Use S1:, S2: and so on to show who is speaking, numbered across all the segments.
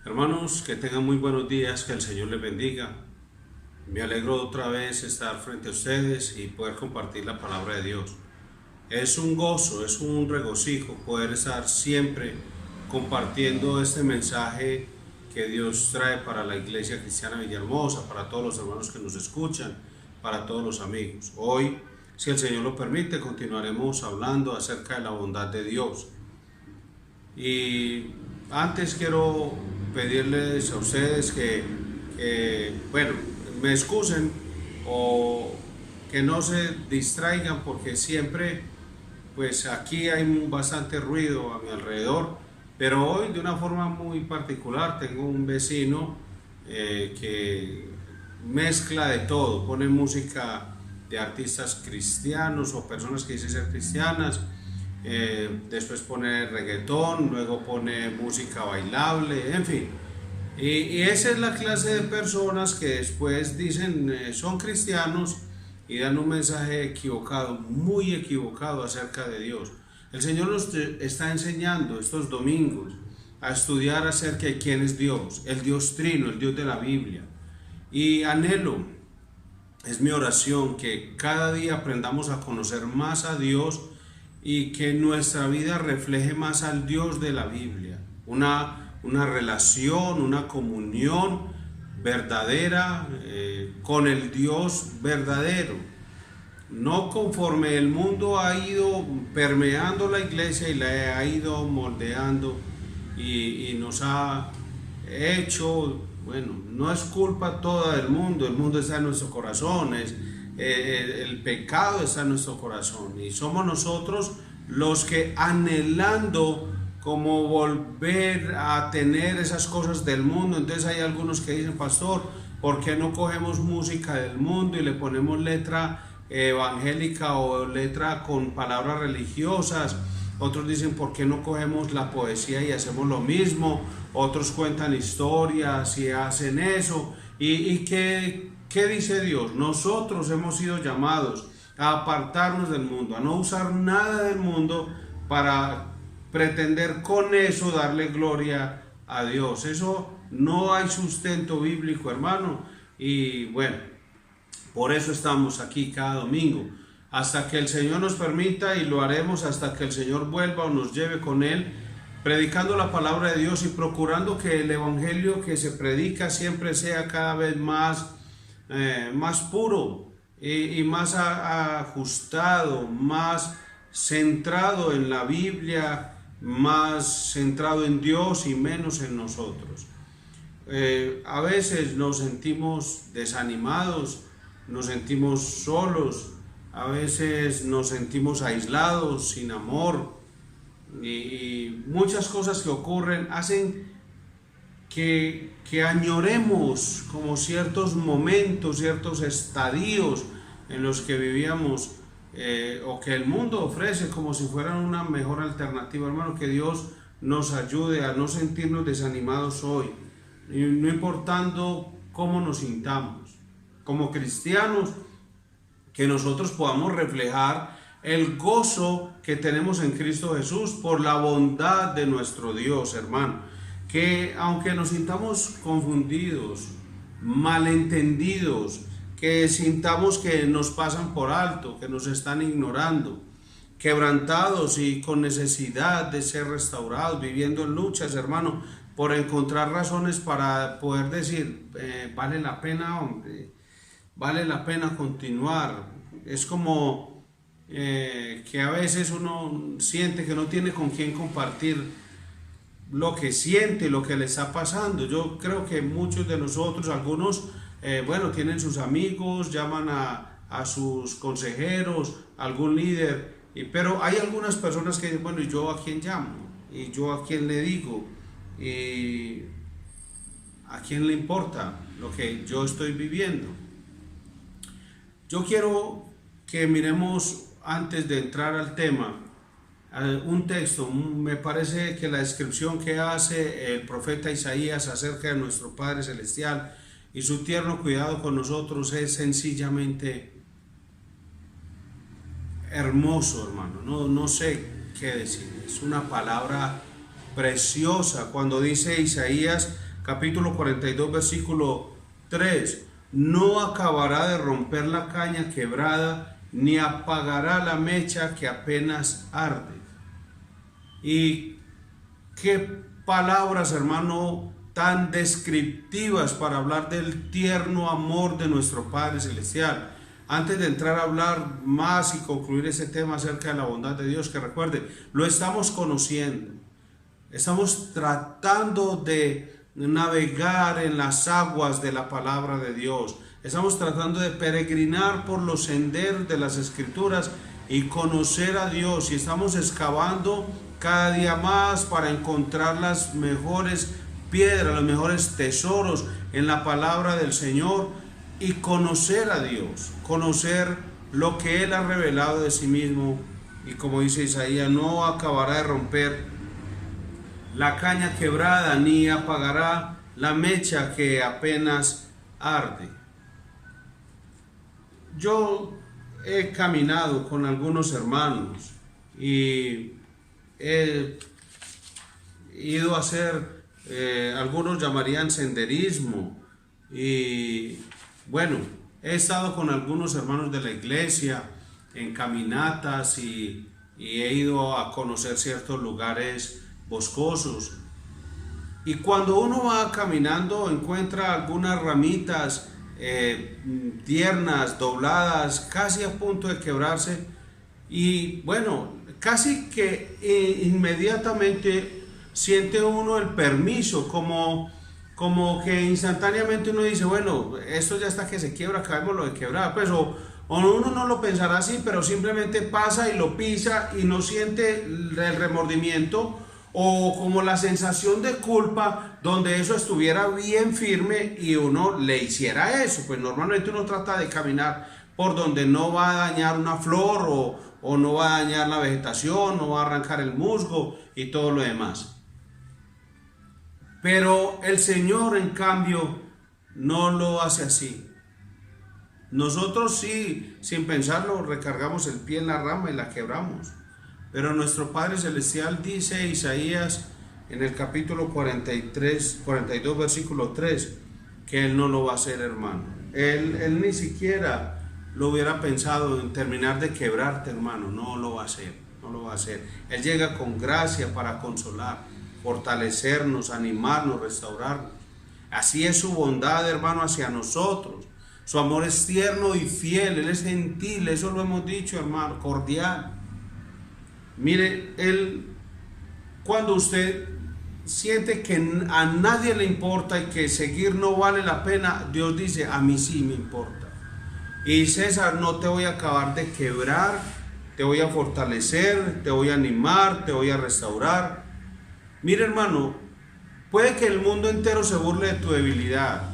S1: Hermanos, que tengan muy buenos días, que el Señor les bendiga. Me alegro otra vez estar frente a ustedes y poder compartir la palabra de Dios. Es un gozo, es un regocijo poder estar siempre compartiendo este mensaje que Dios trae para la Iglesia Cristiana Villahermosa, para todos los hermanos que nos escuchan, para todos los amigos. Hoy, si el Señor lo permite, continuaremos hablando acerca de la bondad de Dios. Y antes quiero pedirles a ustedes bueno, me excusen o que no se distraigan porque siempre, pues aquí hay bastante ruido a mi alrededor, pero hoy de una forma muy particular tengo un vecino que mezcla de todo, pone música de artistas cristianos o personas que dicen ser cristianas. Después pone reggaetón, luego pone música bailable, en fin. Y esa es la clase de personas que después dicen son cristianos y dan un mensaje equivocado, muy equivocado acerca de Dios. El Señor nos está enseñando estos domingos a estudiar acerca de quién es Dios, el Dios Trino, el Dios de la Biblia. Y anhelo, es mi oración, que cada día aprendamos a conocer más a Dios y que nuestra vida refleje más al Dios de la Biblia, una relación, una comunión verdadera con el Dios verdadero, no conforme el mundo ha ido permeando la iglesia y la ha ido moldeando y nos ha hecho, bueno, no es culpa toda del mundo, el mundo está en nuestros corazones, el pecado está en nuestro corazón y somos nosotros los que anhelando como volver a tener esas cosas del mundo. Entonces hay algunos que dicen, pastor, ¿por qué no cogemos música del mundo y le ponemos letra evangélica o letra con palabras religiosas? Otros dicen, ¿por qué no cogemos la poesía y hacemos lo mismo? Otros cuentan historias y hacen eso. ¿Y qué dice Dios? Nosotros hemos sido llamados a apartarnos del mundo, a no usar nada del mundo para pretender con eso darle gloria a Dios. Eso no hay sustento bíblico, hermano. Y bueno, por eso estamos aquí cada domingo, hasta que el Señor nos permita, y lo haremos hasta que el Señor vuelva o nos lleve con Él, predicando la palabra de Dios y procurando que el evangelio que se predica siempre sea cada vez más puro y más ajustado, más centrado en la Biblia, más centrado en Dios y menos en nosotros. A veces nos sentimos desanimados, nos sentimos solos, a veces nos sentimos aislados, sin amor, y muchas cosas que ocurren hacen que añoremos como ciertos momentos, ciertos estadios en los que vivíamos o que el mundo ofrece como si fueran una mejor alternativa. Hermano, que Dios nos ayude a no sentirnos desanimados hoy, no importando cómo nos sintamos. Como cristianos, que nosotros podamos reflejar el gozo que tenemos en Cristo Jesús por la bondad de nuestro Dios, hermano. Que aunque nos sintamos confundidos, malentendidos, que sintamos que nos pasan por alto, que nos están ignorando, quebrantados y con necesidad de ser restaurados, viviendo en luchas, hermano, por encontrar razones para poder decir, vale la pena, hombre, vale la pena continuar. Es como que a veces uno siente que no tiene con quién compartir lo que siente, lo que le está pasando. Yo creo que muchos de nosotros, algunos, bueno, tienen sus amigos, llaman a sus consejeros, algún líder, pero hay algunas personas que dicen, bueno, ¿y yo a quién llamo? ¿Y yo a quién le digo? ¿Y a quién le importa lo que yo estoy viviendo? Yo quiero que miremos, antes de entrar al tema, un texto. Me parece que la descripción que hace el profeta Isaías acerca de nuestro Padre Celestial y su tierno cuidado con nosotros es sencillamente hermoso, hermano. No sé qué decir. Es una palabra preciosa cuando dice Isaías capítulo 42, versículo 3. No acabará de romper la caña quebrada, ni apagará la mecha que apenas arde. Y qué palabras, hermano, tan descriptivas para hablar del tierno amor de nuestro Padre Celestial. Antes de entrar a hablar más y concluir ese tema acerca de la bondad de Dios, que recuerde, lo estamos conociendo. Estamos tratando de navegar en las aguas de la palabra de Dios. Estamos tratando de peregrinar por los senderos de las Escrituras y conocer a Dios. Y estamos excavando cada día más para encontrar las mejores piedras, los mejores tesoros en la palabra del Señor y conocer a Dios, conocer lo que Él ha revelado de sí mismo. Y como dice Isaías, no acabará de romper la caña quebrada, ni apagará la mecha que apenas arde. Yo he caminado con algunos hermanos y he ido a hacer, algunos llamarían senderismo, y bueno, he estado con algunos hermanos de la iglesia en caminatas y he ido a conocer ciertos lugares boscosos. Y cuando uno va caminando encuentra algunas ramitas tiernas, dobladas, casi a punto de quebrarse, y bueno, casi que inmediatamente siente uno el permiso, como que instantáneamente uno dice, bueno, esto ya está que se quiebra, acabémoslo de quebrar, pues, o uno no lo pensará así, pero simplemente pasa y lo pisa y no siente el remordimiento o como la sensación de culpa donde eso estuviera bien firme y uno le hiciera eso. Pues normalmente uno trata de caminar por donde no va a dañar una flor o no va a dañar la vegetación, no va a arrancar el musgo y todo lo demás. Pero el Señor, en cambio, no lo hace así. Nosotros sí, sin pensarlo, recargamos el pie en la rama y la quebramos. Pero nuestro Padre Celestial, dice Isaías en el capítulo 42, versículo 3, que Él no lo va a hacer, hermano. Él ni siquiera lo hubiera pensado en terminar de quebrarte, hermano. No lo va a hacer, no lo va a hacer. Él llega con gracia para consolar, fortalecernos, animarnos, restaurarnos. Así es su bondad, hermano, hacia nosotros. Su amor es tierno y fiel, Él es gentil, eso lo hemos dicho, hermano, cordial. Mire, cuando usted siente que a nadie le importa y que seguir no vale la pena, Dios dice, a mí sí me importa. Y César, no te voy a acabar de quebrar, te voy a fortalecer, te voy a animar, te voy a restaurar. Mire, hermano, puede que el mundo entero se burle de tu debilidad.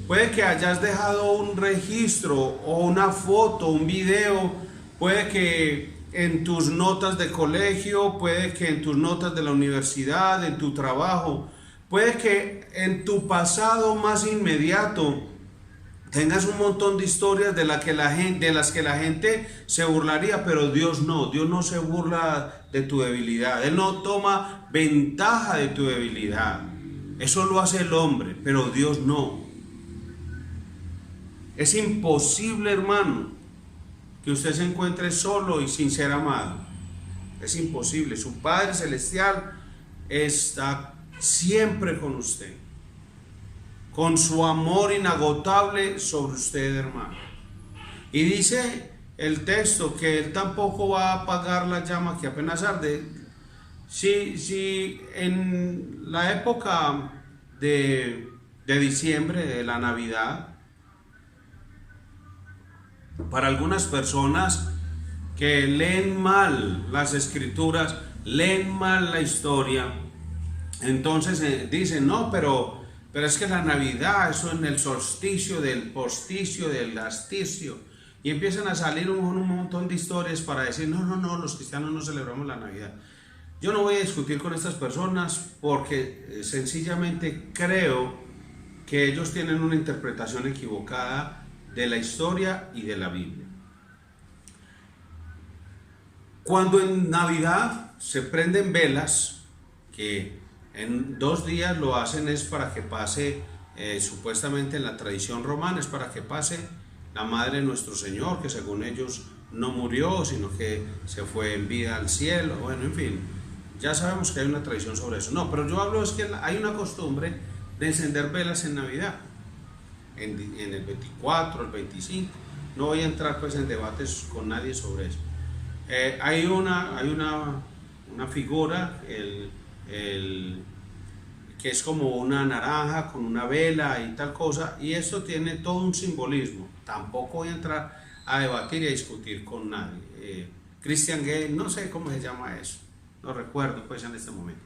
S1: Puede que hayas dejado un registro o una foto, un video, puede que en tus notas de colegio, puede que en tus notas de la universidad, en tu trabajo, puede que en tu pasado más inmediato tengas un montón de historias de las que la gente se burlaría, pero Dios no se burla de tu debilidad, Él no toma ventaja de tu debilidad. Eso lo hace el hombre, pero Dios no. Es imposible, hermano, que usted se encuentre solo y sin ser amado. Es imposible. Su Padre Celestial está siempre con usted, con su amor inagotable sobre usted, hermano. Y dice el texto que Él tampoco va a apagar la llama que apenas arde. Si en la época de diciembre, de la Navidad, para algunas personas que leen mal las escrituras, leen mal la historia, entonces dicen, no, pero es que la Navidad, eso en el solsticio, del posticio, del gasticio, y empiezan a salir un montón de historias para decir, no, los cristianos no celebramos la Navidad. Yo no voy a discutir con estas personas porque sencillamente creo que ellos tienen una interpretación equivocada de la historia y de la Biblia. Cuando en Navidad se prenden velas, que En 2 días lo hacen es para que pase, supuestamente en la tradición romana, es para que pase la madre de nuestro Señor, que según ellos no murió, sino que se fue en vida al cielo. Bueno, en fin, ya sabemos que hay una tradición sobre eso. No, pero yo hablo es que hay una costumbre de encender velas en Navidad, en el 24, el 25. No voy a entrar pues en debates con nadie sobre eso. Hay una figura, que es como una naranja con una vela y tal cosa, y esto tiene todo un simbolismo. Tampoco voy a entrar a debatir y a discutir con nadie. Christian Gale, no sé cómo se llama eso, no recuerdo pues en este momento.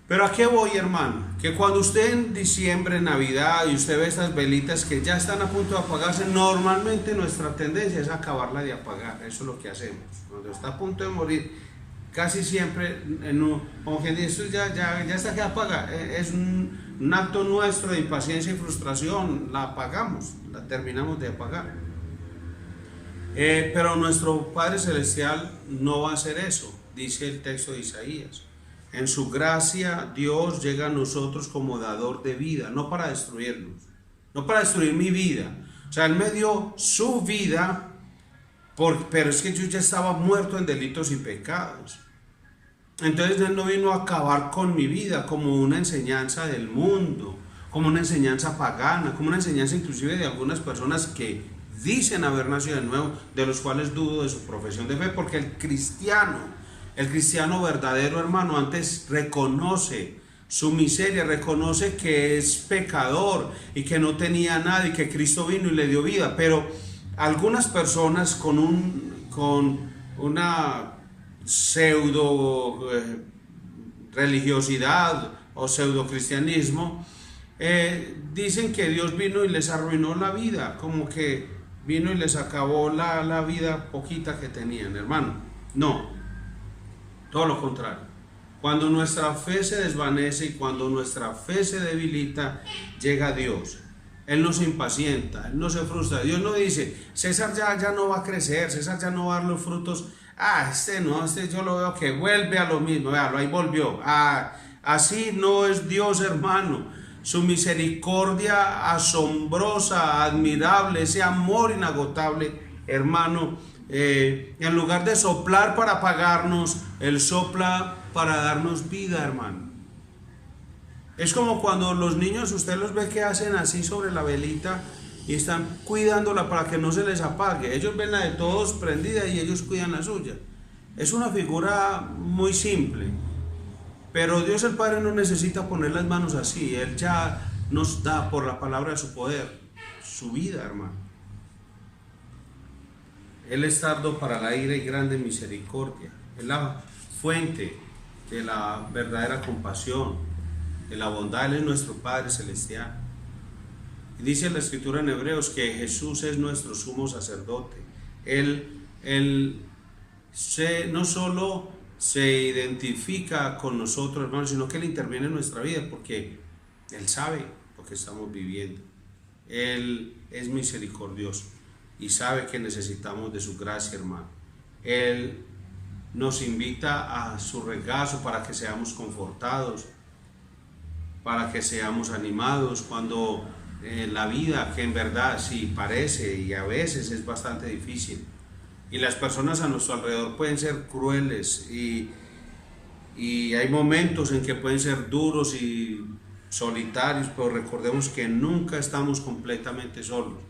S1: Pero ¿a qué voy, hermano? Que cuando usted en diciembre, Navidad, y usted ve estas velitas que ya están a punto de apagarse, normalmente nuestra tendencia es acabarla de apagar. Eso es lo que hacemos. Cuando está a punto de morir, casi siempre, como quien dice, ya está que apaga. Es un acto nuestro de impaciencia y frustración. La apagamos, la terminamos de apagar. Pero nuestro Padre Celestial no va a hacer eso, dice el texto de Isaías. En su gracia Dios llega a nosotros como dador de vida, no para destruirnos, no para destruir mi vida. O sea, Él me dio su vida, pero es que yo ya estaba muerto en delitos y pecados. Entonces Él no vino a acabar con mi vida como una enseñanza del mundo, como una enseñanza pagana, como una enseñanza inclusive de algunas personas que dicen haber nacido de nuevo, de los cuales dudo de su profesión de fe, porque el cristiano verdadero, hermano, antes reconoce su miseria, reconoce que es pecador y que no tenía nada y que Cristo vino y le dio vida. Pero algunas personas con una pseudo religiosidad o pseudo cristianismo dicen que Dios vino y les arruinó la vida, como que vino y les acabó la vida poquita que tenían, hermano. No. Todo lo contrario. Cuando nuestra fe se desvanece y cuando nuestra fe se debilita, llega Dios. Él no se impacienta, Él no se frustra. Dios no dice, César ya no va a crecer, César ya no va a dar los frutos. Este yo lo veo que vuelve a lo mismo, véalo, ahí volvió. Así no es Dios, hermano. Su misericordia asombrosa, admirable, ese amor inagotable, hermano. En lugar de soplar para apagarnos, Él sopla para darnos vida, hermano. Es como cuando los niños, usted los ve que hacen así sobre la velita y están cuidándola para que no se les apague. Ellos ven la de todos prendida y ellos cuidan la suya. Es una figura muy simple, pero Dios el Padre no necesita poner las manos así. Él ya nos da por la palabra de su poder, su vida, hermano. Él es tardo para la ira y grande misericordia. Es la fuente de la verdadera compasión, de la bondad. Él es nuestro Padre Celestial. Y dice la Escritura en Hebreos que Jesús es nuestro sumo sacerdote. Él no solo se identifica con nosotros, hermanos, sino que Él interviene en nuestra vida porque Él sabe lo que estamos viviendo. Él es misericordioso y sabe que necesitamos de su gracia, hermano. Él nos invita a su regazo para que seamos confortados, para que seamos animados cuando la vida, que en verdad sí parece y a veces es bastante difícil, y las personas a nuestro alrededor pueden ser crueles y hay momentos en que pueden ser duros y solitarios, pero recordemos que nunca estamos completamente solos,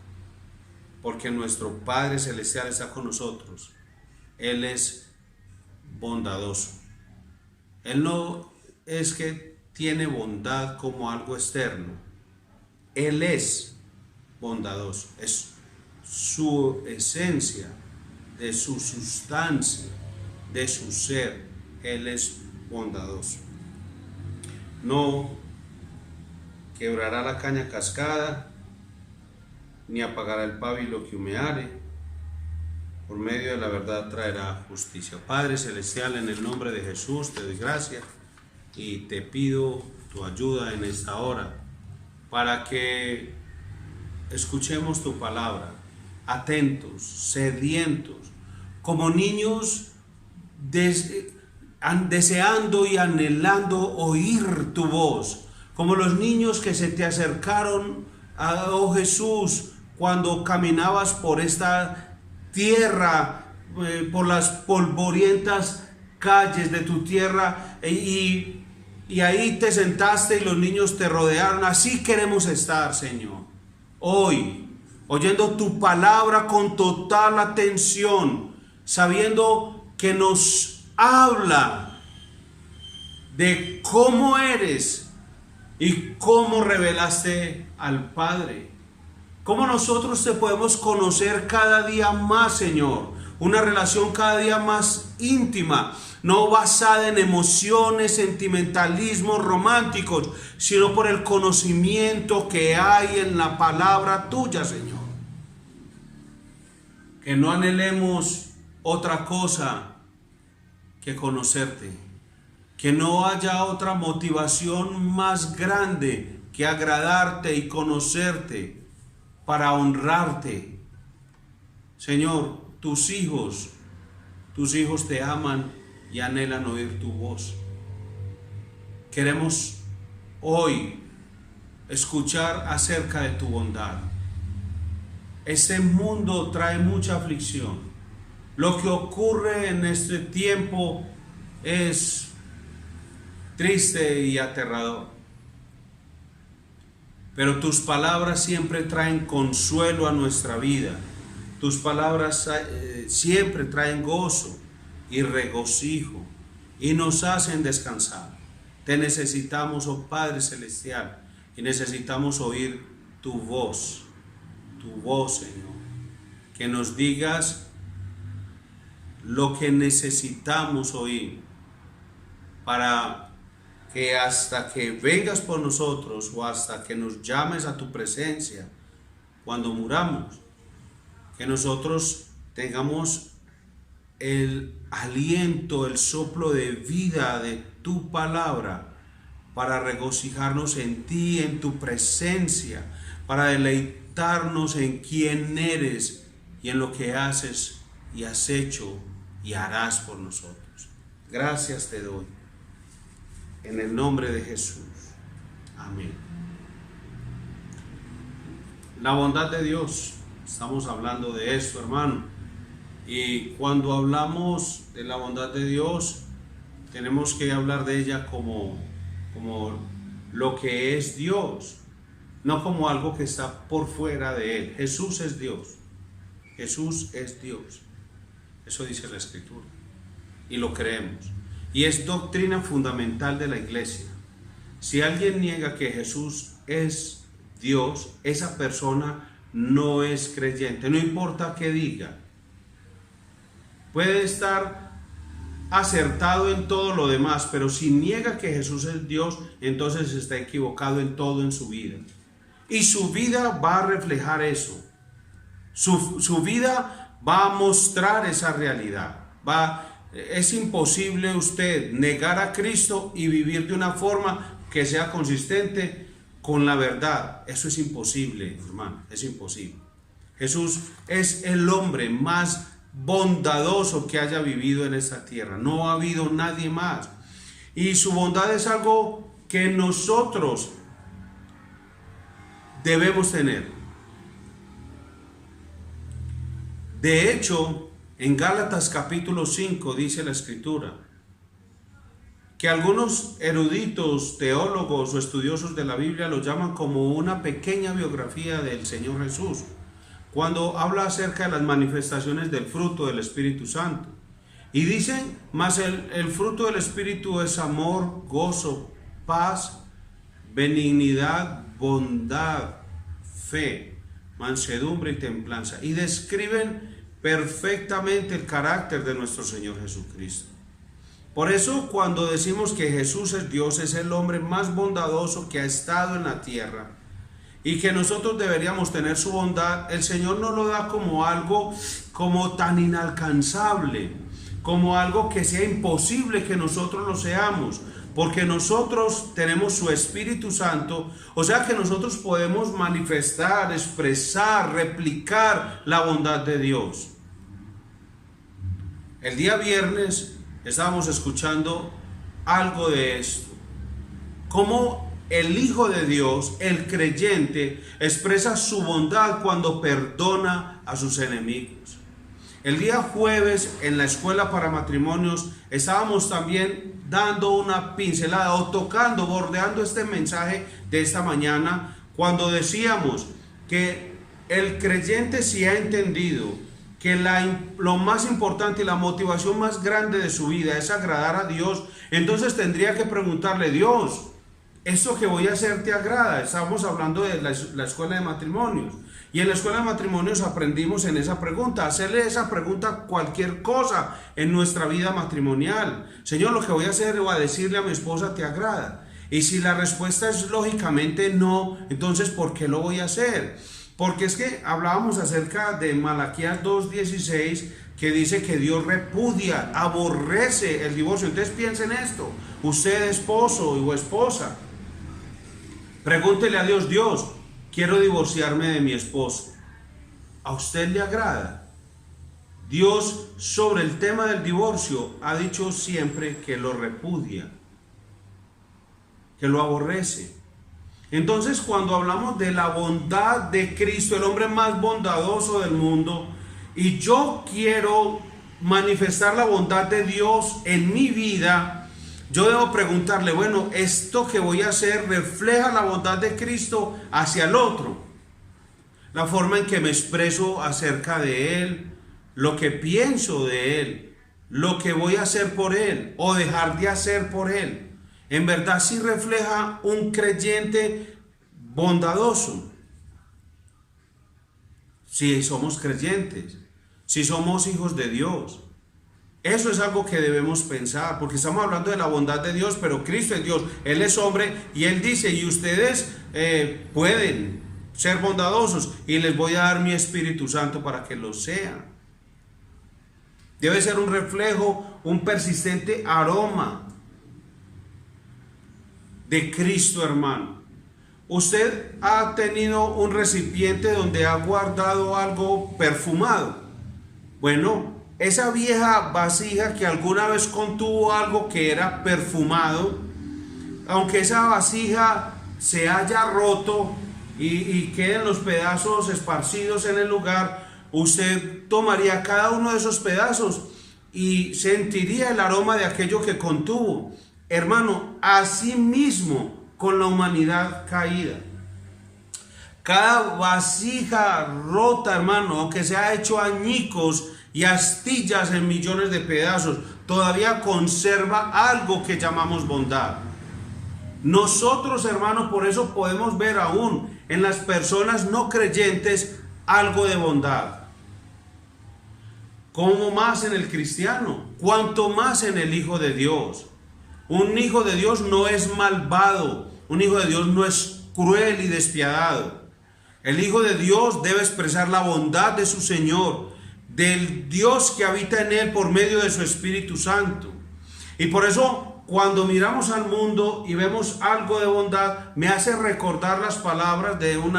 S1: porque nuestro Padre Celestial está con nosotros. Él es bondadoso. Él no es que tiene bondad como algo externo. Él es bondadoso. Es su esencia, de su sustancia, de su ser. Él es bondadoso. No quebrará la caña cascada, ni apagará el pábilo que humeare. Por medio de la verdad traerá justicia. Padre Celestial, en el nombre de Jesús te doy gracias y te pido tu ayuda en esta hora para que escuchemos tu palabra, atentos, sedientos, como niños deseando y anhelando oír tu voz, como los niños que se te acercaron a, oh Jesús, cuando caminabas por esta tierra, por las polvorientas calles de tu tierra, y ahí te sentaste y los niños te rodearon. Así queremos estar, Señor, hoy, oyendo tu palabra con total atención, sabiendo que nos habla de cómo eres y cómo revelaste al Padre. Cómo nosotros te podemos conocer cada día más, Señor. Una relación cada día más íntima, no basada en emociones, sentimentalismos románticos, sino por el conocimiento que hay en la palabra tuya, Señor. Que no anhelemos otra cosa que conocerte. Que no haya otra motivación más grande que agradarte y conocerte para honrarte. Señor, tus hijos te aman y anhelan oír tu voz. Queremos hoy escuchar acerca de tu bondad. Este mundo trae mucha aflicción. Lo que ocurre en este tiempo es triste y aterrador. Pero tus palabras siempre traen consuelo a nuestra vida. Tus palabras siempre traen gozo y regocijo y nos hacen descansar. Te necesitamos, oh Padre Celestial, y necesitamos oír tu voz, Señor. Que nos digas lo que necesitamos oír para que hasta que vengas por nosotros o hasta que nos llames a tu presencia cuando muramos, que nosotros tengamos el aliento, el soplo de vida de tu palabra para regocijarnos en ti, en tu presencia, para deleitarnos en quién eres y en lo que haces y has hecho y harás por nosotros. Gracias te doy. En el nombre de Jesús. Amén. La bondad de Dios. Estamos hablando de esto, hermano. Y cuando hablamos de la bondad de Dios, tenemos que hablar de ella como lo que es Dios, no como algo que está por fuera de Él. Jesús es Dios. Jesús es Dios. Eso dice la Escritura. Y lo creemos. Y es doctrina fundamental de la iglesia. Si alguien niega que Jesús es Dios, esa persona no es creyente. No importa qué diga. Puede estar acertado en todo lo demás, pero si niega que Jesús es Dios, entonces está equivocado en todo en su vida. Y su vida va a reflejar eso. Su vida va a mostrar esa realidad. Es imposible usted negar a Cristo y vivir de una forma que sea consistente con la verdad. Eso es imposible, hermano, es imposible. Jesús es el hombre más bondadoso que haya vivido en esta tierra. No ha habido nadie más. Y su bondad es algo que nosotros debemos tener. De hecho, en Gálatas capítulo 5 dice la Escritura que algunos eruditos, teólogos o estudiosos de la Biblia lo llaman como una pequeña biografía del Señor Jesús, cuando habla acerca de las manifestaciones del fruto del Espíritu Santo. Y dicen, mas el fruto del Espíritu es amor, gozo, paz, benignidad, bondad, fe, mansedumbre y templanza. Y describen perfectamente el carácter de nuestro Señor Jesucristo. Por eso cuando decimos que Jesús es Dios, es el hombre más bondadoso que ha estado en la tierra, y que nosotros deberíamos tener su bondad, el Señor nos lo da como algo como tan inalcanzable, como algo que sea imposible que nosotros lo seamos, porque nosotros tenemos su Espíritu Santo, o sea que nosotros podemos manifestar, expresar, replicar la bondad de Dios. El día viernes estábamos escuchando algo de esto. Cómo el Hijo de Dios, el creyente, expresa su bondad cuando perdona a sus enemigos. El día jueves en la escuela para matrimonios estábamos también dando una pincelada o tocando, bordeando este mensaje de esta mañana, cuando decíamos que el creyente, si ha entendido que lo más importante y la motivación más grande de su vida es agradar a Dios, entonces tendría que preguntarle: Dios, ¿esto que voy a hacer te agrada? Estamos hablando de la escuela de matrimonios. Y en la escuela de matrimonios aprendimos en esa pregunta, hacerle esa pregunta a cualquier cosa en nuestra vida matrimonial. Señor, lo que voy a hacer o a decirle a mi esposa, ¿te agrada? Y si la respuesta es lógicamente no, entonces ¿por qué lo voy a hacer? Porque es que hablábamos acerca de Malaquías 2:16, que dice que Dios repudia, aborrece el divorcio. Entonces piensen esto: usted, esposo o esposa, pregúntele a Dios: Dios, quiero divorciarme de mi esposo. ¿A usted le agrada? Dios, sobre el tema del divorcio, ha dicho siempre que lo repudia, que lo aborrece. Entonces, cuando hablamos de la bondad de Cristo, el hombre más bondadoso del mundo, y yo quiero manifestar la bondad de Dios en mi vida, yo debo preguntarle: bueno, ¿esto que voy a hacer refleja la bondad de Cristo hacia el otro? La forma en que me expreso acerca de Él, lo que pienso de Él, lo que voy a hacer por Él o dejar de hacer por Él, ¿en verdad sí refleja un creyente bondadoso? Si somos creyentes, si somos hijos de Dios. Eso es algo que debemos pensar, porque estamos hablando de la bondad de Dios, pero Cristo es Dios, Él es hombre, y Él dice: y ustedes pueden ser bondadosos, y les voy a dar mi Espíritu Santo para que lo sean. Debe ser un reflejo, un persistente aroma de Cristo, hermano. Usted ha tenido un recipiente donde ha guardado algo perfumado. Bueno, esa vieja vasija que alguna vez contuvo algo que era perfumado, aunque esa vasija se haya roto y queden los pedazos esparcidos en el lugar, usted tomaría cada uno de esos pedazos y sentiría el aroma de aquello que contuvo. Hermano, así mismo con la humanidad caída. Cada vasija rota, hermano, aunque se ha hecho añicos y astillas en millones de pedazos, todavía conserva algo que llamamos bondad. Nosotros, hermanos, por eso podemos ver aún en las personas no creyentes algo de bondad. ¿Cómo más en el cristiano? ¿Cuánto más en el Hijo de Dios? Un hijo de Dios no es malvado, un hijo de Dios no es cruel y despiadado. El Hijo de Dios debe expresar la bondad de su Señor, del Dios que habita en él por medio de su Espíritu Santo. Y por eso, cuando miramos al mundo y vemos algo de bondad, me hace recordar las palabras de un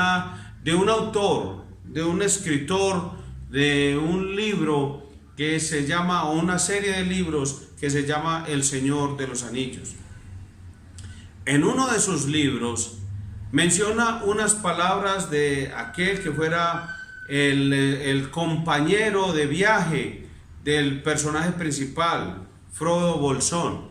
S1: autor, de un escritor, de un libro que se llama, o una serie de libros que se llama El Señor de los Anillos. En uno de sus libros menciona unas palabras de aquel que fuera el compañero de viaje del personaje principal, Frodo Bolsón.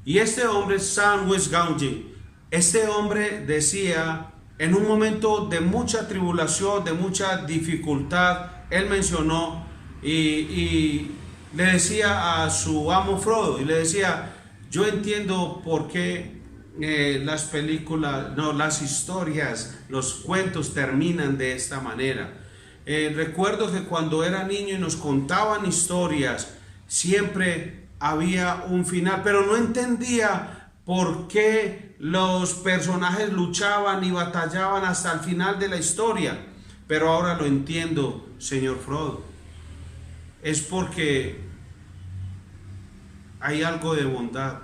S1: Y este hombre, Samwise Gamgee, este hombre decía, en un momento de mucha tribulación, de mucha dificultad, él mencionó y le decía a su amo Frodo, y le decía: yo entiendo por qué las películas, no, las historias, los cuentos terminan de esta manera. Recuerdo que cuando era niño y nos contaban historias, siempre había un final, pero no entendía por qué los personajes luchaban y batallaban hasta el final de la historia. Pero ahora lo entiendo, señor Frodo. Es porque hay algo de bondad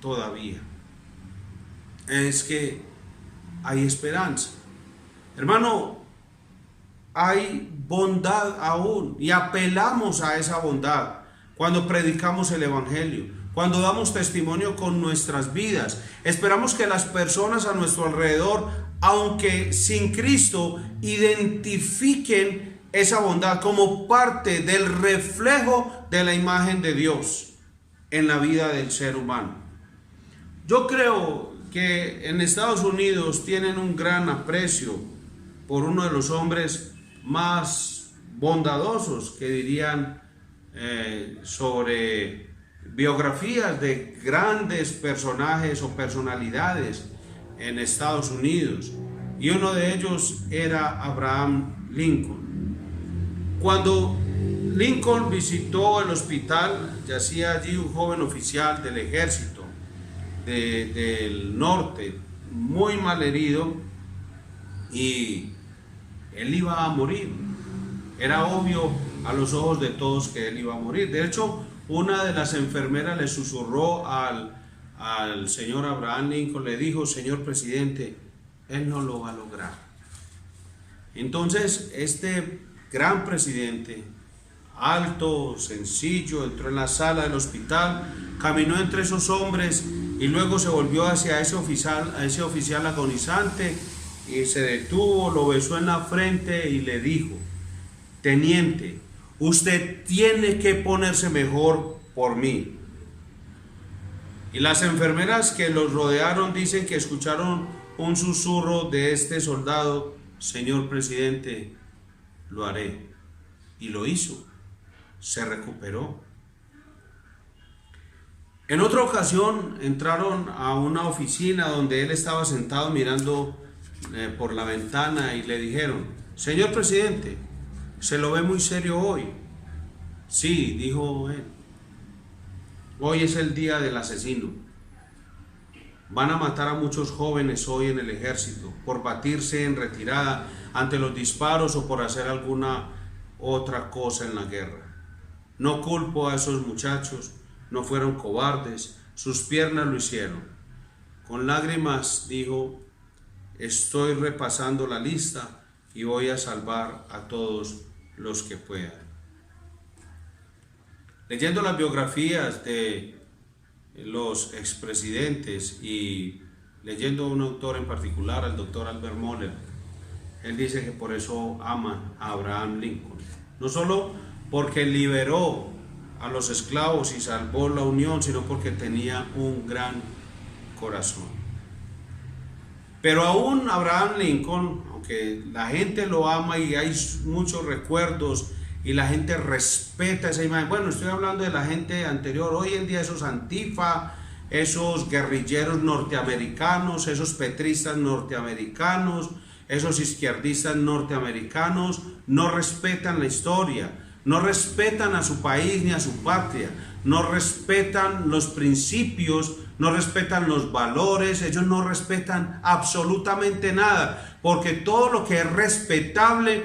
S1: todavía. Es que hay esperanza. Hermano, hay bondad aún y apelamos a esa bondad cuando predicamos el Evangelio, cuando damos testimonio con nuestras vidas. Esperamos que las personas a nuestro alrededor, aunque sin Cristo, identifiquen esa bondad como parte del reflejo de la imagen de Dios en la vida del ser humano. Yo creo que en Estados Unidos tienen un gran aprecio por uno de los hombres más bondadosos que dirían sobre biografías de grandes personajes o personalidades en Estados Unidos, y uno de ellos era Abraham Lincoln. Cuando Lincoln visitó el hospital, yacía allí un joven oficial del ejército del norte, muy mal herido, y él iba a morir. Era obvio a los ojos de todos que él iba a morir. De hecho, una de las enfermeras le susurró al señor Abraham Lincoln, le dijo: señor presidente, él no lo va a lograr. Entonces, este gran presidente, alto, sencillo, entró en la sala del hospital, caminó entre esos hombres y luego se volvió hacia ese oficial agonizante y se detuvo, lo besó en la frente y le dijo: teniente, usted tiene que ponerse mejor por mí. Y las enfermeras que los rodearon dicen que escucharon un susurro de este soldado: señor presidente, lo haré. Y lo hizo, se recuperó. En otra ocasión entraron a una oficina donde él estaba sentado mirando por la ventana y le dijeron: señor presidente, se lo ve muy serio hoy. Sí, dijo él, hoy es el día del asesino. Van a matar a muchos jóvenes hoy en el ejército por batirse en retirada ante los disparos o por hacer alguna otra cosa en la guerra. No culpo a esos muchachos, no fueron cobardes, sus piernas lo hicieron. Con lágrimas dijo: estoy repasando la lista y voy a salvar a todos los que puedan. Leyendo las biografías de los expresidentes y leyendo a un autor en particular, al doctor Albert Mohler, él dice que por eso aman a Abraham Lincoln. No solo porque liberó a los esclavos y salvó la unión, sino porque tenía un gran corazón. Pero aún Abraham Lincoln, aunque la gente lo ama y hay muchos recuerdos y la gente respeta esa imagen, bueno, estoy hablando de la gente anterior, hoy en día esos Antifa, esos guerrilleros norteamericanos, esos petristas norteamericanos, esos izquierdistas norteamericanos no respetan la historia, no respetan a su país ni a su patria, no respetan los principios, no respetan los valores, ellos no respetan absolutamente nada, porque todo lo que es respetable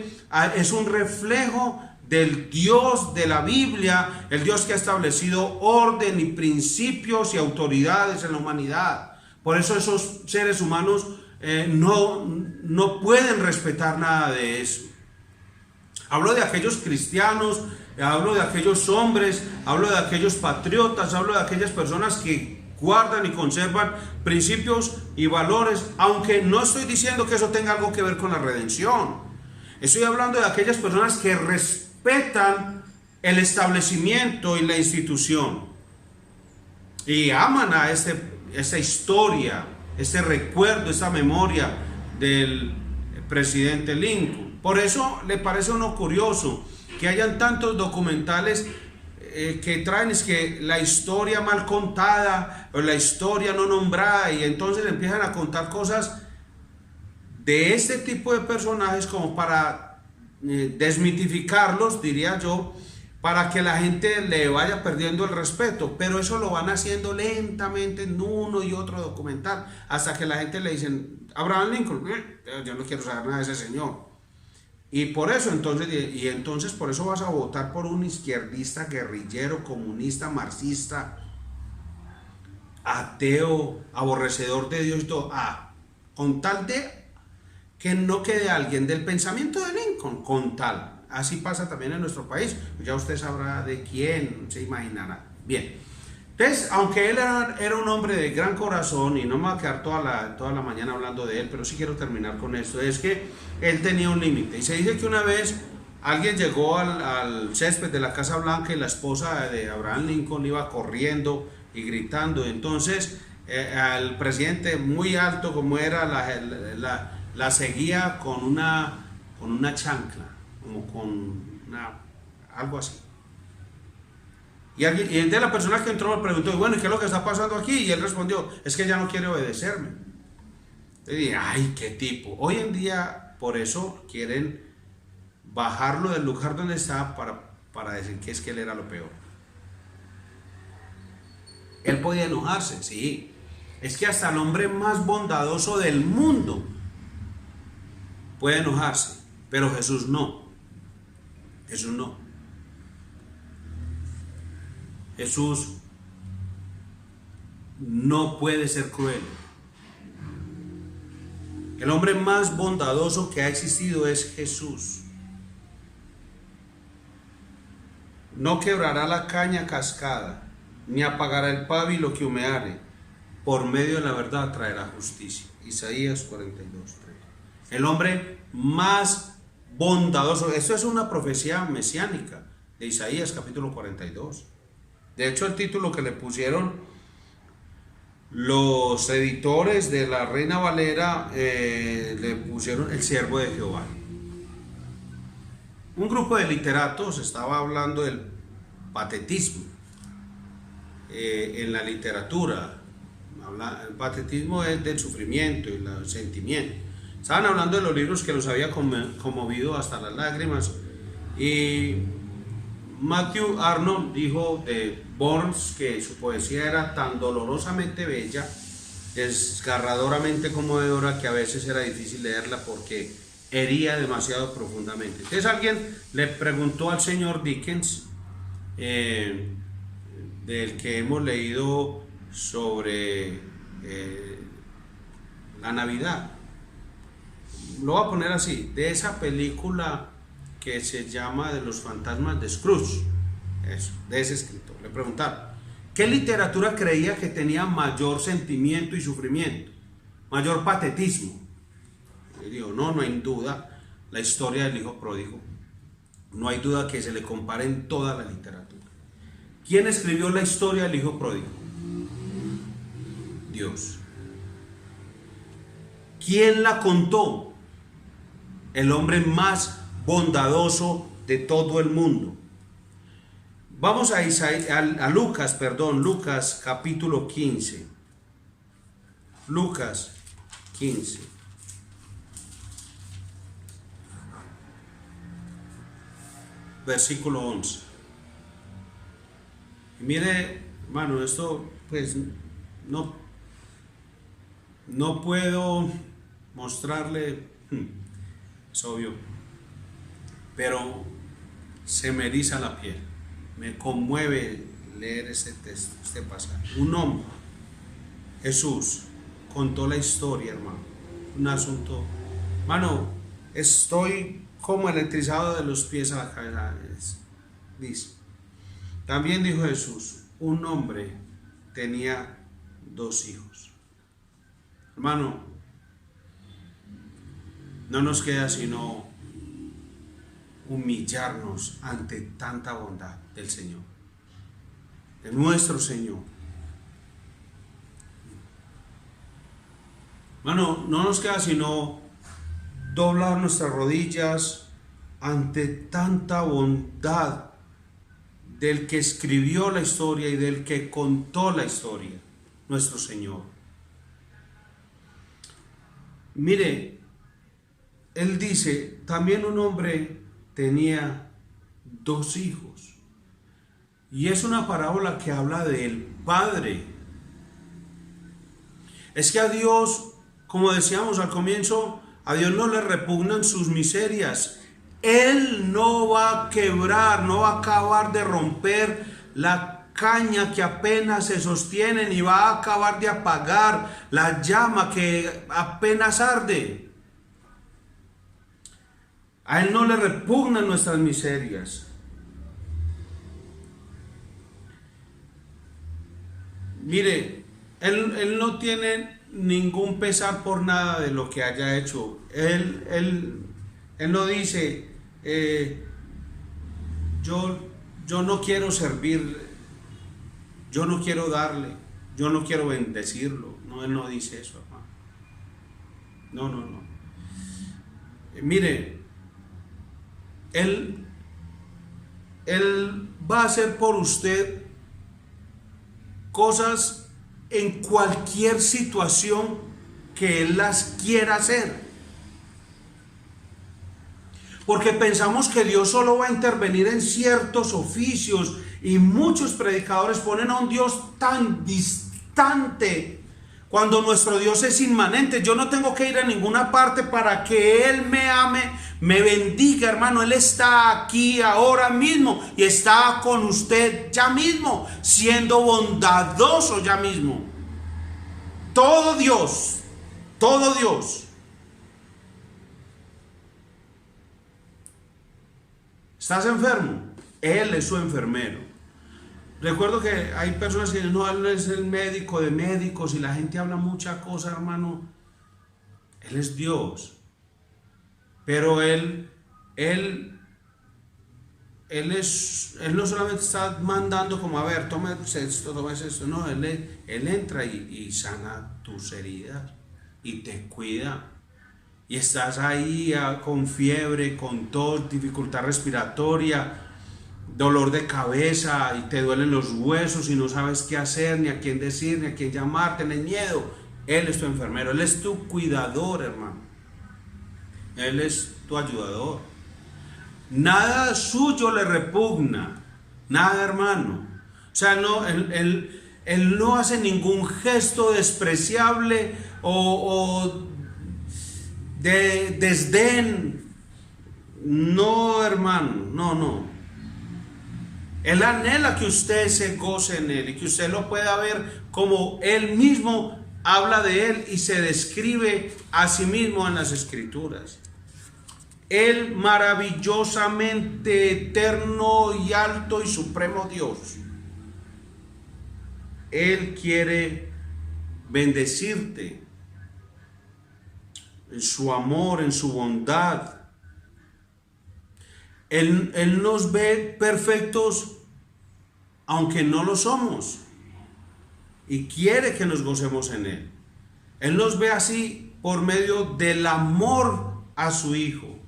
S1: es un reflejo del Dios de la Biblia, el Dios que ha establecido orden y principios y autoridades en la humanidad. Por eso esos seres humanos no pueden respetar nada de eso. Hablo de aquellos cristianos, hablo de aquellos hombres, hablo de aquellos patriotas, hablo de aquellas personas que guardan y conservan principios y valores, aunque no estoy diciendo que eso tenga algo que ver con la redención. Estoy hablando de aquellas personas que respetan el establecimiento y la institución y aman a esta historia, este recuerdo, esta memoria del presidente Lincoln. Por eso le parece a uno curioso que hayan tantos documentales que traen es que la historia mal contada o la historia no nombrada, y entonces empiezan a contar cosas de este tipo de personajes como para desmitificarlos, diría yo, para que la gente le vaya perdiendo el respeto. Pero eso lo van haciendo lentamente en uno y otro documental, hasta que la gente le dicen: Abraham Lincoln, yo no quiero saber nada de ese señor. Y por eso entonces por eso vas a votar por un izquierdista, guerrillero, comunista, marxista, ateo, aborrecedor de Dios y todo, con tal de que no quede alguien del pensamiento de Lincoln, con tal. Así pasa también en nuestro país, ya usted sabrá de quién, se imaginará. Bien, Entonces, aunque él era un hombre de gran corazón, y no me va a quedar toda la mañana hablando de él, pero sí quiero terminar con esto, es que él tenía un límite. Y se dice que una vez alguien llegó al césped de la Casa Blanca y la esposa de Abraham Lincoln iba corriendo y gritando. Entonces, al presidente, muy alto como era, la seguía con una chancla, como algo así. Y entonces la persona que entró le preguntó, bueno, ¿y qué es lo que está pasando aquí? Y él respondió, es que ella no quiere obedecerme. Y dije, ay, qué tipo. Hoy en día, por eso quieren bajarlo del lugar donde está para decir que es que él era lo peor. Él podía enojarse, sí. Es que hasta el hombre más bondadoso del mundo puede enojarse, pero Jesús no. Jesús no. Jesús no puede ser cruel. El hombre más bondadoso que ha existido es Jesús. No quebrará la caña cascada, ni apagará el pábilo que humeare. Por medio de la verdad traerá justicia. Isaías 42:3. El hombre más bondadoso. Esto es una profecía mesiánica de Isaías capítulo 42. De hecho, el título que le pusieron los editores de la Reina Valera le pusieron El siervo de Jehová. Un grupo de literatos estaba hablando del patetismo en la literatura. El patetismo es del sufrimiento y el sentimiento. Estaban hablando de los libros que los había conmovido hasta las lágrimas. Y Matthew Arnold dijo de Burns que su poesía era tan dolorosamente bella, desgarradoramente conmovedora, que a veces era difícil leerla porque hería demasiado profundamente. Entonces alguien le preguntó al señor Dickens, del que hemos leído sobre la Navidad, lo voy a poner así, de esa película que se llama De los fantasmas de Scrooge, eso, de ese escritor. Le preguntaron, ¿qué literatura creía que tenía mayor sentimiento y sufrimiento, mayor patetismo? Y dijo, no hay duda, la historia del hijo pródigo. No hay duda que se le compare en toda la literatura. ¿Quién escribió la historia del hijo pródigo? Dios. ¿Quién la contó? El hombre más bondadoso de todo el mundo. Vamos a Lucas capítulo 15. Lucas 15. Versículo 11. Y mire, hermano, esto pues no puedo mostrarle, es obvio, pero se me eriza la piel, me conmueve leer este texto, este pasaje. Un hombre, Jesús, contó la historia, hermano, un asunto, hermano, estoy como electrizado de los pies a la cabeza. Dice, también dijo Jesús, un hombre tenía 2 hijos. Hermano, no nos queda sino humillarnos ante tanta bondad del Señor, de nuestro Señor. Hermano, no nos queda sino doblar nuestras rodillas ante tanta bondad del que escribió la historia y del que contó la historia, nuestro Señor. Mire, él dice, también un hombre tenía 2 hijos. Y es una parábola que habla del Padre. Es que a Dios, como decíamos al comienzo, a Dios no le repugnan sus miserias. Él no va a quebrar, no va a acabar de romper la caña que apenas se sostiene, ni va a acabar de apagar la llama que apenas arde. A Él no le repugnan nuestras miserias. Mire, él no tiene ningún pesar por nada de lo que haya hecho. Él no dice, yo no quiero servir, yo no quiero darle, yo no quiero bendecirlo. No, él no dice eso, hermano. No, no, no. Mire, él va a hacer por usted cosas en cualquier situación que él las quiera hacer. Porque pensamos que Dios solo va a intervenir en ciertos oficios, y muchos predicadores ponen a un Dios tan distante, cuando nuestro Dios es inmanente. Yo no tengo que ir a ninguna parte para que Él me ame, me bendiga, hermano. Él está aquí ahora mismo y está con usted ya mismo, siendo bondadoso ya mismo. Todo Dios, todo Dios. ¿Estás enfermo? Él es su enfermero. Recuerdo que hay personas que dicen, no, Él es el médico de médicos, y la gente habla mucha cosa, hermano. Él es Dios. Pero Él no solamente está mandando como, a ver, tomes esto, tomes esto. No, Él entra y sana tus heridas y te cuida. Y estás ahí con fiebre, con tos, dificultad respiratoria, dolor de cabeza, y te duelen los huesos y no sabes qué hacer, ni a quién decir, ni a quién llamar, tenés miedo. Él es tu enfermero, Él es tu cuidador, hermano. Él es tu ayudador. Nada suyo le repugna, nada, hermano. O sea, no, él no hace ningún gesto despreciable o de desdén. No, hermano, no. Él anhela que usted se goce en Él y que usted lo pueda ver como Él mismo habla de Él y se describe a sí mismo en las Escrituras. El maravillosamente eterno y alto y supremo Dios. Él quiere bendecirte en su amor, en su bondad. Él nos ve perfectos aunque no lo somos, y quiere que nos gocemos en Él. Él nos ve así por medio del amor a su Hijo.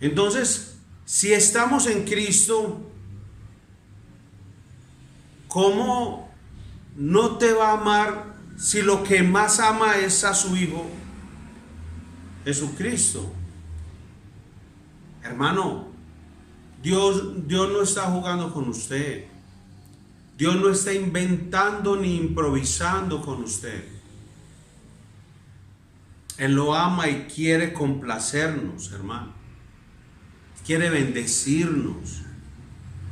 S1: Entonces, si estamos en Cristo, ¿cómo no te va a amar si lo que más ama es a su Hijo Jesucristo? Hermano, Dios no está jugando con usted. Dios no está inventando ni improvisando con usted. Él lo ama y quiere complacernos, hermano. Quiere bendecirnos.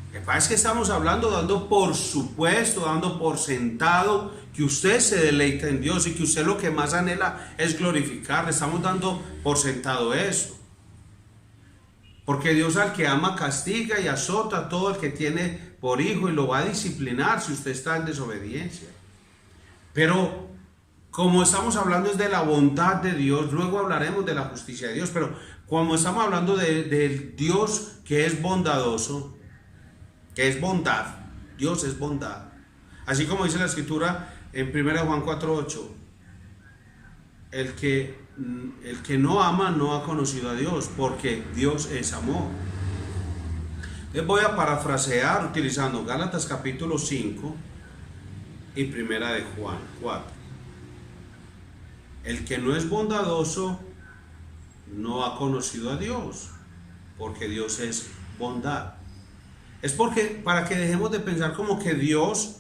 S1: Lo que pasa es que estamos hablando, dando por supuesto, dando por sentado que usted se deleita en Dios y que usted lo que más anhela es glorificarle. Estamos dando por sentado eso. Porque Dios al que ama castiga y azota a todo el que tiene por hijo, y lo va a disciplinar si usted está en desobediencia. Pero como estamos hablando es de la bondad de Dios, luego hablaremos de la justicia de Dios, pero como estamos hablando de Dios que es bondadoso, que es bondad, Dios es bondad. Así como dice la Escritura en 1 Juan 4:8, el que no ama no ha conocido a Dios, porque Dios es amor. Les voy a parafrasear utilizando Gálatas capítulo 5 y 1 de Juan 4. El que no es bondadoso no ha conocido a Dios, porque Dios es bondad. Es para que dejemos de pensar como que Dios,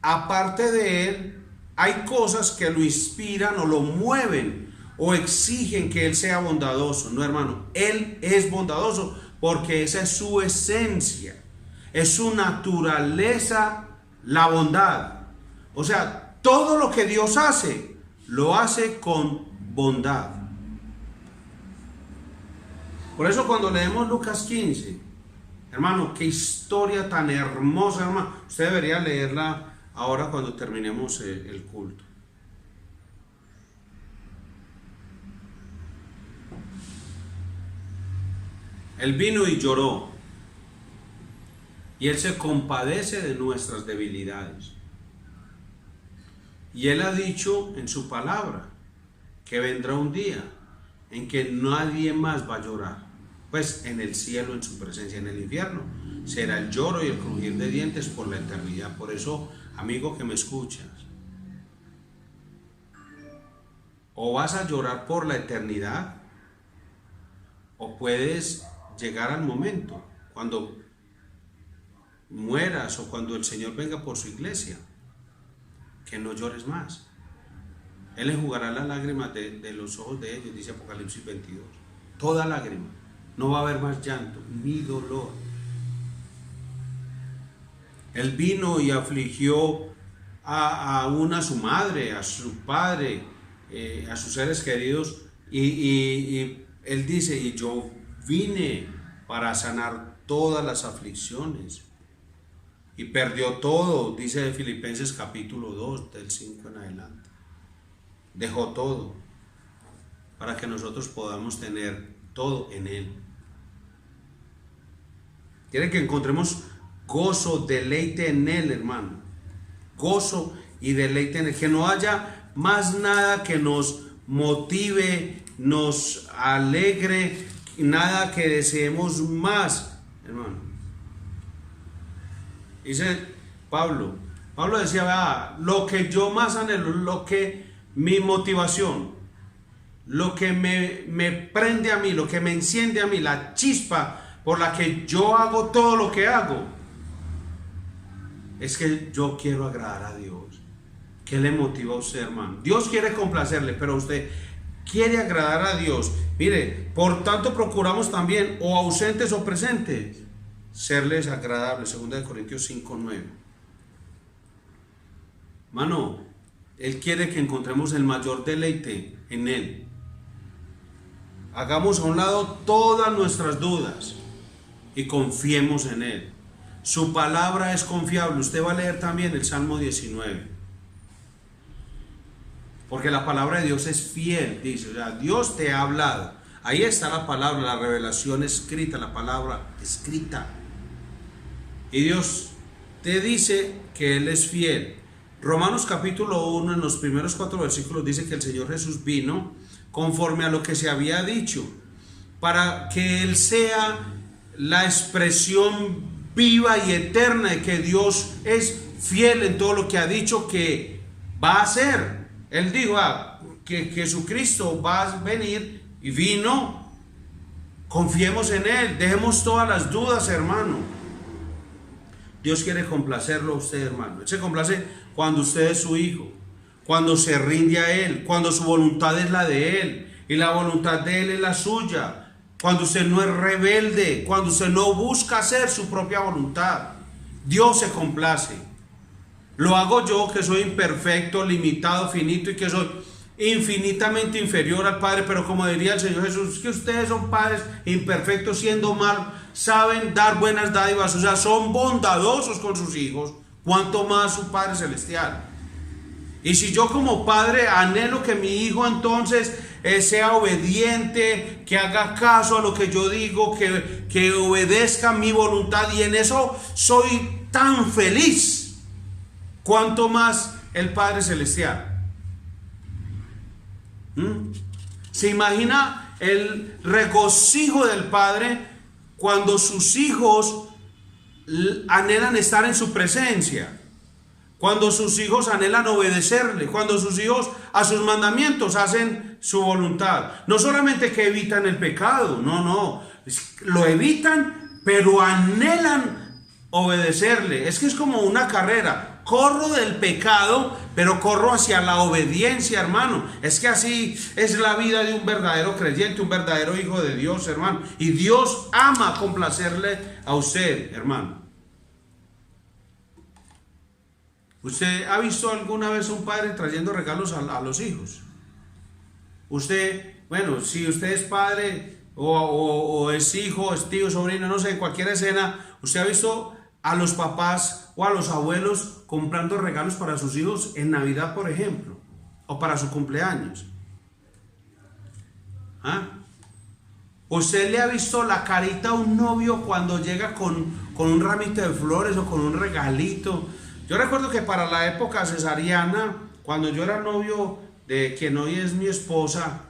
S1: aparte de Él, hay cosas que lo inspiran o lo mueven o exigen que Él sea bondadoso. No, hermano, Él es bondadoso porque esa es su esencia, es su naturaleza, la bondad. O sea, todo lo que Dios hace, lo hace con bondad. Por eso cuando leemos Lucas 15, hermano, qué historia tan hermosa, hermano. Usted debería leerla ahora cuando terminemos el culto. Él vino y lloró, y Él se compadece de nuestras debilidades. Y Él ha dicho en su palabra que vendrá un día en que nadie más va a llorar, pues en el cielo, en su presencia. En el infierno será el lloro y el crujir de dientes por la eternidad. Por eso, amigo que me escuchas, o vas a llorar por la eternidad, o puedes llegar al momento cuando mueras o cuando el Señor venga por su iglesia, que no llores más. Él enjugará las lágrimas de los ojos de ellos, dice Apocalipsis 22. Toda lágrima. No va a haber más llanto ni dolor. Él vino y afligió a su madre, a su padre, a sus seres queridos, y Él dice, y yo vine para sanar todas las aflicciones. Y perdió todo, dice Filipenses capítulo 2, del 5 en adelante. Dejó todo para que nosotros podamos tener todo en Él. Quiere que encontremos gozo, deleite en Él, hermano. Gozo y deleite en Él. Que no haya más nada que nos motive, nos alegre, nada que deseemos más, hermano. Dice Pablo decía, lo que yo más anhelo, lo que mi motivación, lo que me prende a mí, lo que me enciende a mí, la chispa por la que yo hago todo lo que hago, es que yo quiero agradar a Dios. ¿Qué le motiva a usted, hermano? Dios quiere complacerle, pero usted quiere agradar a Dios. Mire, por tanto procuramos también, o ausentes o presentes, serles agradables. 2 Corintios 5:9. Mano, Él quiere que encontremos el mayor deleite en Él. Hagamos a un lado todas nuestras dudas y confiemos en Él. Su palabra es confiable. Usted va a leer también el Salmo 19. Porque la palabra de Dios es fiel, dice. O sea, Dios te ha hablado. Ahí está la palabra, la revelación escrita, la palabra escrita. Y Dios te dice que Él es fiel. Romanos capítulo 1, en los primeros 4 versículos, dice que el Señor Jesús vino conforme a lo que se había dicho, para que Él sea la expresión viva y eterna de que Dios es fiel en todo lo que ha dicho que va a hacer. Él dijo que Jesucristo va a venir y vino. Confiemos en Él, dejemos todas las dudas, hermano. Dios quiere complacerlo a usted, hermano. Él se complace cuando usted es su hijo, cuando se rinde a Él, cuando su voluntad es la de Él y la voluntad de Él es la suya, cuando usted no es rebelde, cuando usted no busca hacer su propia voluntad. Dios se complace. Lo hago yo, que soy imperfecto, limitado, finito, y que soy infinitamente inferior al Padre, pero como diría el Señor Jesús, que ustedes son padres imperfectos, siendo malos, saben dar buenas dádivas, o sea, son bondadosos con sus hijos, cuanto más su Padre Celestial. Y si yo como padre anhelo que mi hijo entonces sea obediente, que haga caso a lo que yo digo, que obedezca mi voluntad, y en eso soy tan feliz, cuanto más el Padre Celestial. ¿Se imagina el regocijo del Padre cuando sus hijos anhelan estar en su presencia? Cuando sus hijos anhelan obedecerle, cuando sus hijos a sus mandamientos hacen su voluntad. No solamente que evitan el pecado, no, lo evitan, pero anhelan obedecerle. Es que es como una carrera. Corro del pecado, pero corro hacia la obediencia, hermano. Es que así es la vida de un verdadero creyente, un verdadero hijo de Dios, hermano. Y Dios ama complacerle a usted, hermano. ¿Usted ha visto alguna vez a un padre trayendo regalos a los hijos? Usted, bueno, si usted es padre o es hijo, es tío, sobrino, no sé, en cualquier escena, ¿usted ha visto a los papás o a los abuelos comprando regalos para sus hijos en Navidad, por ejemplo, o para su cumpleaños? ¿Ah? ¿Usted le ha visto la carita a un novio cuando llega con un ramito de flores o con un regalito? Yo recuerdo que para la época cesariana, cuando yo era novio de quien hoy es mi esposa,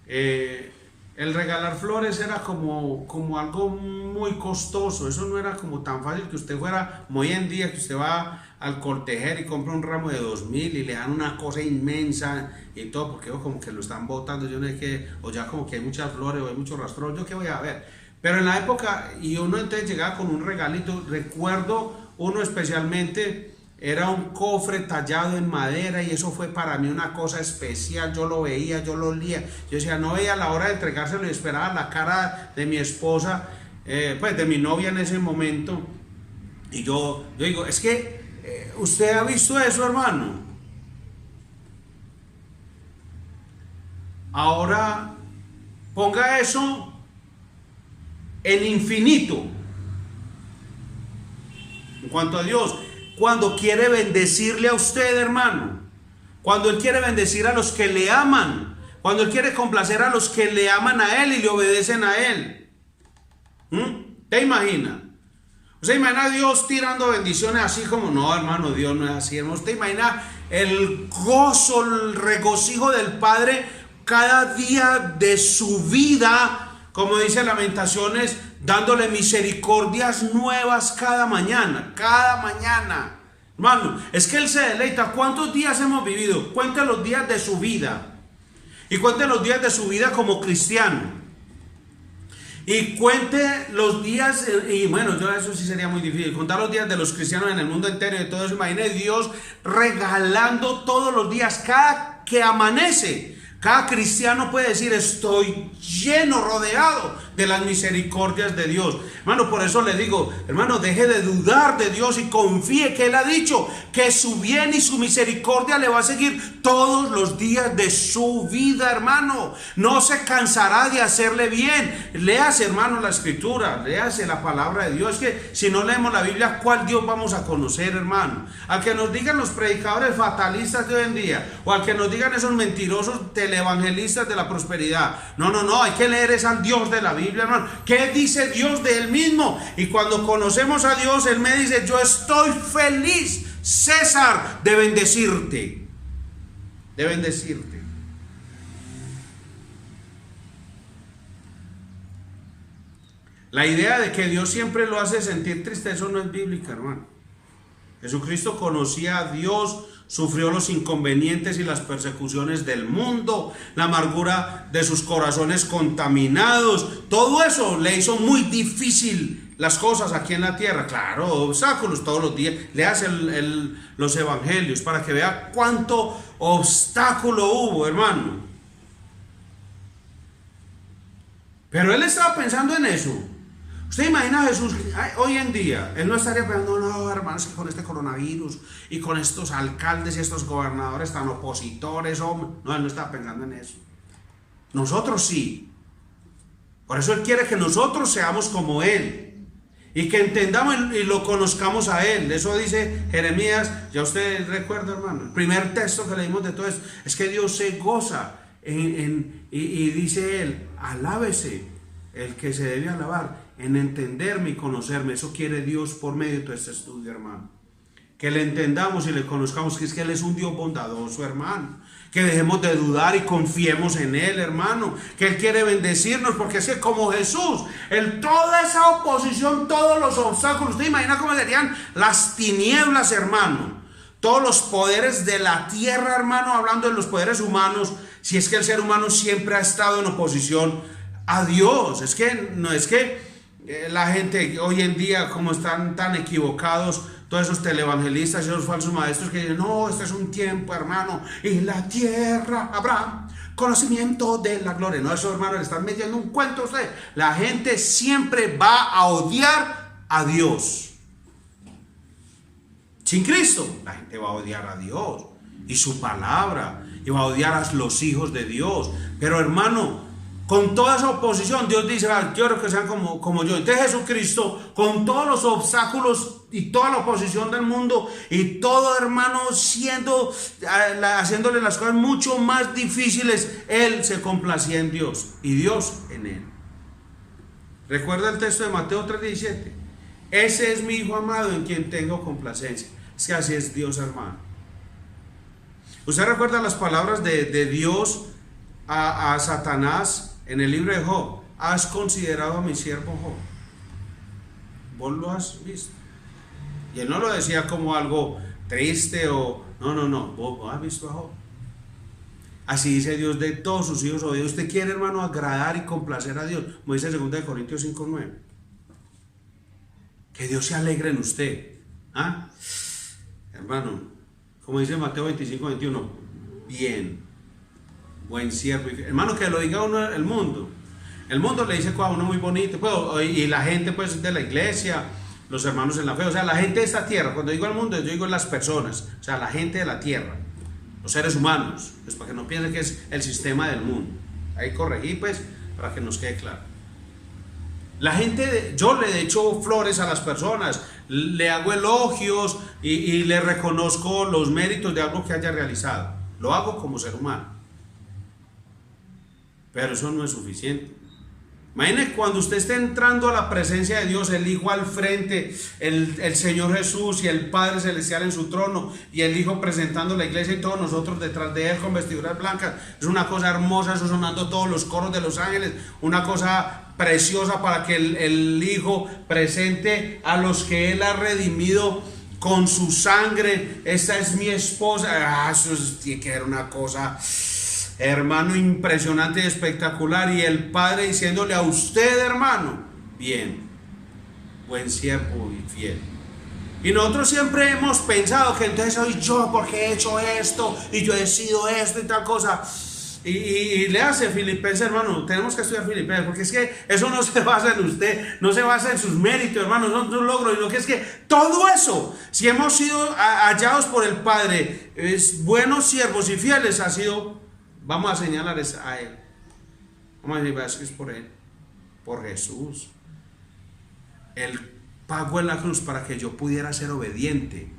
S1: el regalar flores era como algo muy costoso. Eso no era como tan fácil que usted fuera, como hoy en día, que usted va al Cortejer y compra un ramo de 2000 y le dan una cosa inmensa y todo, porque como que lo están botando, yo no sé qué, o ya como que hay muchas flores o hay mucho rastro, yo qué voy a ver. Pero en la época, y uno entonces llegaba con un regalito, recuerdo uno especialmente, era un cofre tallado en madera y eso fue para mí una cosa especial. Yo lo veía, yo lo olía, yo decía, no veía la hora de entregárselo y esperaba la cara de mi esposa, pues de mi novia en ese momento. Y yo digo, es que ¿usted ha visto eso, hermano? Ahora ponga eso en infinito en cuanto a Dios. Cuando quiere bendecirle a usted, hermano, cuando Él quiere bendecir a los que le aman, cuando Él quiere complacer a los que le aman a Él y le obedecen a Él. ¿Te imagina? ¿Usted imagina a Dios tirando bendiciones así como? No, hermano, Dios no es así, hermano. ¿Usted imagina el gozo, el regocijo del Padre cada día de su vida, como dice Lamentaciones, dándole misericordias nuevas cada mañana, cada mañana? Hermano, es que Él se deleita. ¿Cuántos días hemos vivido? Cuente los días de su vida y cuente los días de su vida como cristiano. Y cuente los días, y bueno, yo eso sí sería muy difícil, contar los días de los cristianos en el mundo entero y de todo eso. Imagine Dios regalando todos los días, cada que amanece. Cada cristiano puede decir, estoy lleno, rodeado de las misericordias de Dios. Hermano, por eso le digo, hermano, deje de dudar de Dios y confíe que Él ha dicho que su bien y su misericordia le va a seguir todos los días de su vida, hermano. No se cansará de hacerle bien. Léase, hermano, la escritura, léase la palabra de Dios. Es que si no leemos la Biblia, ¿cuál Dios vamos a conocer, hermano? Al que nos digan los predicadores fatalistas de hoy en día, o al que nos digan esos mentirosos evangelistas de la prosperidad. No, hay que leer es al Dios de la Biblia, hermano. ¿Qué dice Dios de Él mismo? Y cuando conocemos a Dios, Él me dice, yo estoy feliz, César, de bendecirte. De bendecirte. La idea de que Dios siempre lo hace sentir triste, eso no es bíblica, hermano. Jesucristo conocía a Dios, sufrió los inconvenientes y las persecuciones del mundo, la amargura de sus corazones contaminados. Todo eso le hizo muy difícil las cosas aquí en la tierra. Claro, obstáculos todos los días. Leas los evangelios para que vea cuánto obstáculo hubo, hermano. Pero Él estaba pensando en eso. ¿Usted imagina a Jesús hoy en día? Él no estaría pensando, no, hermanos, que con este coronavirus y con estos alcaldes y estos gobernadores tan opositores, hombre. No, Él no estaba pensando en eso. Nosotros sí. Por eso Él quiere que nosotros seamos como Él y que entendamos y lo conozcamos a Él. Eso dice Jeremías. Ya usted recuerda, hermano, el primer texto que leímos de todo esto es que Dios se goza y dice Él, alábese el que se debe alabar en entenderme y conocerme. Eso quiere Dios por medio de todo este estudio, hermano. Que le entendamos y le conozcamos, que es que Él es un Dios bondadoso, hermano. Que dejemos de dudar y confiemos en Él, hermano. Que Él quiere bendecirnos, porque es que como Jesús, toda esa oposición, todos los obstáculos, ¿usted imagina cómo serían las tinieblas, hermano? Todos los poderes de la tierra, hermano, hablando de los poderes humanos, si es que el ser humano siempre ha estado en oposición a Dios. Es que no es que la gente hoy en día, como están tan equivocados, todos esos televangelistas y esos falsos maestros que dicen, no, este es un tiempo, hermano, y la tierra habrá conocimiento de la gloria. No, eso, hermano, le están metiendo un cuento a usted. La gente siempre va a odiar a Dios. Sin Cristo, la gente va a odiar a Dios y su palabra, y va a odiar a los hijos de Dios. Pero, hermano, con toda esa oposición, Dios dice, yo quiero que sean como yo. Entonces Jesucristo, con todos los obstáculos y toda la oposición del mundo y todo, hermano, haciéndole las cosas mucho más difíciles, él se complacía en Dios y Dios en él. Recuerda el texto de Mateo 3:17. Ese es mi Hijo amado en quien tengo complacencia. Es que así es Dios, hermano. ¿Usted recuerda las palabras de Dios a Satanás en el libro de Job? ¿Has considerado a mi siervo Job? ¿Vos lo has visto? Y él no lo decía como algo triste o... No. ¿Vos has visto a Job? Así dice Dios de todos sus hijos. O Dios, usted quiere, hermano, agradar y complacer a Dios. Como dice 2 Corintios 5:9. Que Dios se alegre en usted. ¿Ah? Hermano, como dice Mateo 25:21. Bien. Buen siervo. Hermano, que lo diga uno el mundo. El mundo le dice cosas a uno muy bonito. Pues, y la gente pues de la iglesia, los hermanos en la fe. O sea, la gente de esta tierra. Cuando digo el mundo, yo digo las personas. O sea, la gente de la tierra. Los seres humanos, pues para que no piensen que es el sistema del mundo. Ahí corregí pues para que nos quede claro. La gente, yo le echo flores a las personas, le hago elogios y le reconozco los méritos de algo que haya realizado. Lo hago como ser humano. Pero eso no es suficiente. Imagine cuando usted esté entrando a la presencia de Dios, el Hijo al frente, el Señor Jesús y el Padre Celestial en su trono, y el Hijo presentando la iglesia y todos nosotros detrás de Él con vestiduras blancas. Es una cosa hermosa, eso sonando todos los coros de los ángeles, una cosa preciosa para que el Hijo presente a los que Él ha redimido con su sangre. Esta es mi esposa. Eso tiene que ser una cosa... hermano, impresionante y espectacular. Y el Padre diciéndole a usted, hermano, bien, buen siervo y fiel. Y nosotros siempre hemos pensado que entonces soy yo porque he hecho esto y yo he sido esto y tal cosa. Y le hace Filipenses, hermano, tenemos que estudiar Filipenses, porque es que eso no se basa en usted, no se basa en sus méritos, hermano, no son sus logros, sino que es que todo eso, si hemos sido hallados por el Padre, buenos siervos y fieles, ha sido... Vamos a señalar a Él. Vamos a decir, es por Él, por Jesús. Él pagó en la cruz para que yo pudiera ser obediente.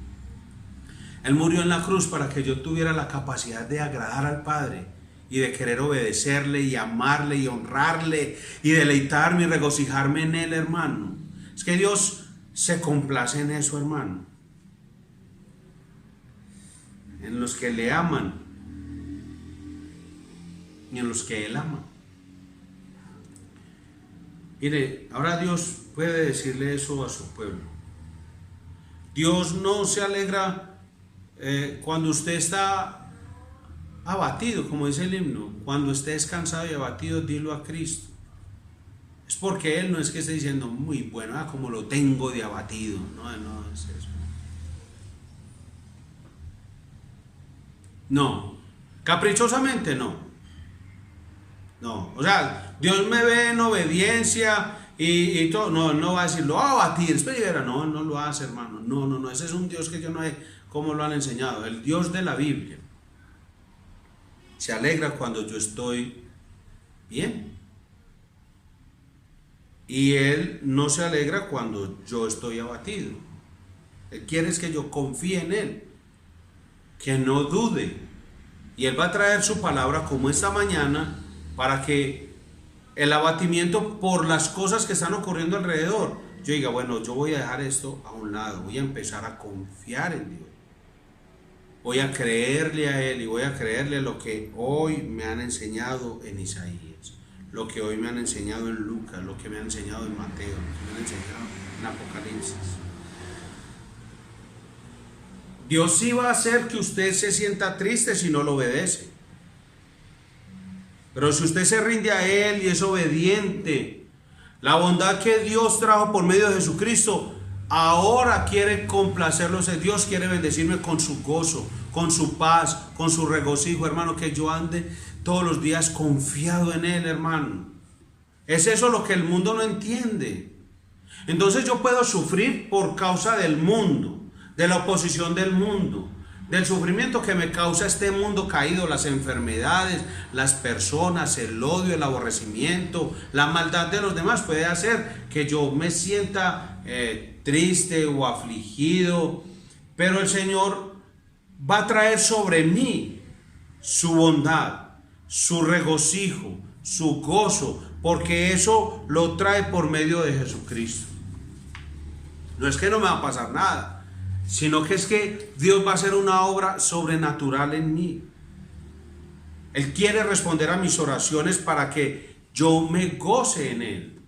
S1: Él murió en la cruz para que yo tuviera la capacidad de agradar al Padre y de querer obedecerle y amarle y honrarle y deleitarme y regocijarme en Él, hermano. Es que Dios se complace en eso, hermano. En los que le aman y en los que Él ama. Mire, ahora Dios puede decirle eso a su pueblo. Dios no se alegra cuando usted está abatido, como dice el himno. Cuando estés cansado y abatido, dilo a Cristo. Es porque Él no es que esté diciendo, muy bueno, como lo tengo de abatido. No es eso. No, caprichosamente no. No, o sea, Dios me ve en obediencia y todo. No va a decir, lo va a batir, espera, no lo hace, hermano. No, ese es un Dios que yo no sé cómo lo han enseñado. El Dios de la Biblia se alegra cuando yo estoy bien. Y Él no se alegra cuando yo estoy abatido. Él quiere es que yo confíe en Él, que no dude. Y Él va a traer su palabra como esta mañana, para que el abatimiento por las cosas que están ocurriendo alrededor, yo diga, bueno, yo voy a dejar esto a un lado, voy a empezar a confiar en Dios, voy a creerle a Él y voy a creerle lo que hoy me han enseñado en Isaías, lo que hoy me han enseñado en Lucas, lo que me han enseñado en Mateo, lo que me han enseñado en Apocalipsis. Dios sí va a hacer que usted se sienta triste si no lo obedece. Pero si usted se rinde a Él y es obediente, la bondad que Dios trajo por medio de Jesucristo, ahora quiere complacerlo. Dios quiere bendecirme con su gozo, con su paz, con su regocijo, hermano, que yo ande todos los días confiado en Él, hermano. Es eso lo que el mundo no entiende. Entonces yo puedo sufrir por causa del mundo, de la oposición del mundo, del sufrimiento que me causa este mundo caído, las enfermedades, las personas, el odio, el aborrecimiento, la maldad de los demás puede hacer que yo me sienta triste o afligido, pero el Señor va a traer sobre mí su bondad, su regocijo, su gozo, porque eso lo trae por medio de Jesucristo. No es que no me va a pasar nada, sino que es que Dios va a hacer una obra sobrenatural en mí. Él quiere responder a mis oraciones para que yo me goce en Él.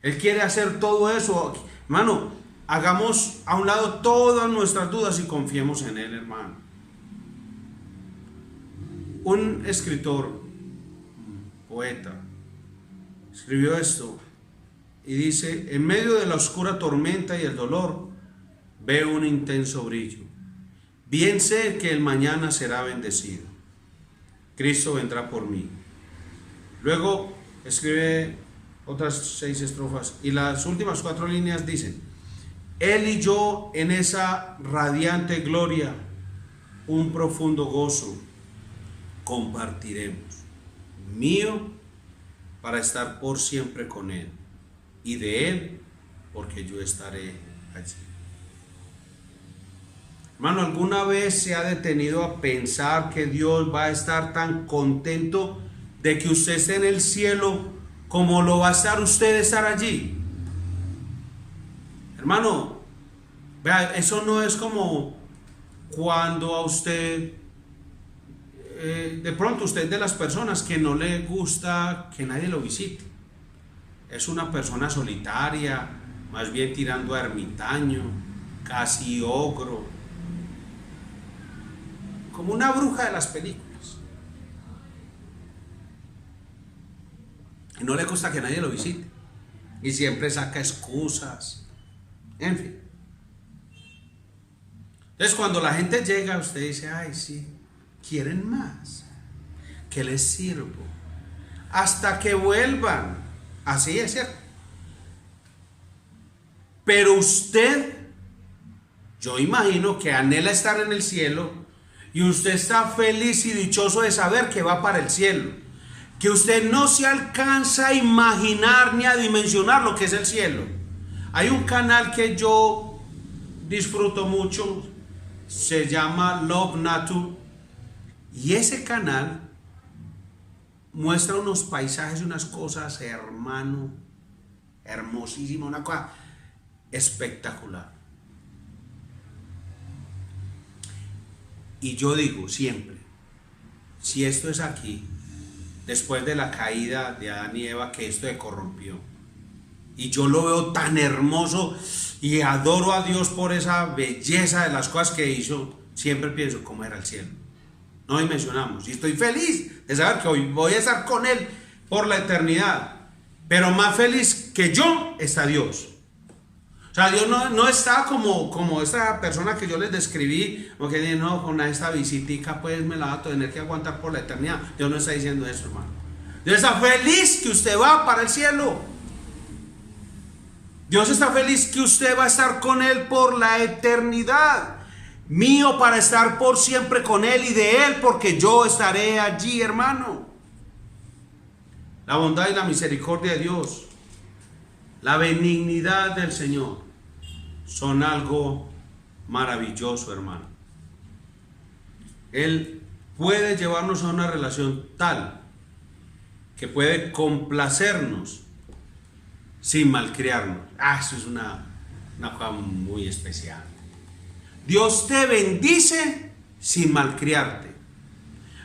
S1: Él quiere hacer todo eso. Hermano, hagamos a un lado todas nuestras dudas y confiemos en Él, hermano. Un escritor, poeta, escribió esto y dice: en medio de la oscura tormenta y el dolor, veo un intenso brillo. Bien sé que el mañana será bendecido. Cristo vendrá por mí. Luego escribe otras 6 estrofas y las últimas 4 líneas dicen: Él y yo en esa radiante gloria, un profundo gozo compartiremos, mío para estar por siempre con Él, y de Él porque yo estaré allí. Hermano, ¿alguna vez se ha detenido a pensar que Dios va a estar tan contento de que usted esté en el cielo como lo va a estar usted de estar allí? Hermano, vea, eso no es como cuando a usted, de pronto usted es de las personas que no le gusta que nadie lo visite. Es una persona solitaria, más bien tirando a ermitaño, casi ogro, como una bruja de las películas. Y no le gusta que nadie lo visite. Y siempre saca excusas. En fin. Entonces cuando la gente llega, usted dice: ay, sí, quieren más. ¿Qué les sirvo? Hasta que vuelvan. Así es, ¿cierto? Pero usted, yo imagino que anhela estar en el cielo. Y usted está feliz y dichoso de saber que va para el cielo. Que usted no se alcanza a imaginar ni a dimensionar lo que es el cielo. Hay un canal que yo disfruto mucho, se llama Love Nature, y ese canal muestra unos paisajes y unas cosas, hermano, hermosísimo, una cosa espectacular. Y yo digo siempre, si esto es aquí, después de la caída de Adán y Eva, que esto se corrompió, y yo lo veo tan hermoso y adoro a Dios por esa belleza de las cosas que hizo, siempre pienso cómo era el cielo. No dimensionamos, y estoy feliz de saber que hoy voy a estar con Él por la eternidad, pero más feliz que yo está Dios. O sea, Dios no está como esta persona que yo les describí, como que no, con esta visitica pues me la va a tener que aguantar por la eternidad. Dios no está diciendo eso, hermano. Dios está feliz que usted va para el cielo. Dios está feliz que usted va a estar con Él por la eternidad. Mío para estar por siempre con Él, y de Él porque yo estaré allí, hermano. La bondad y la misericordia de Dios, la benignidad del Señor, son algo maravilloso, hermano. Él puede llevarnos a una relación tal que puede complacernos sin malcriarnos. Eso es una cosa muy especial. Dios te bendice sin malcriarte.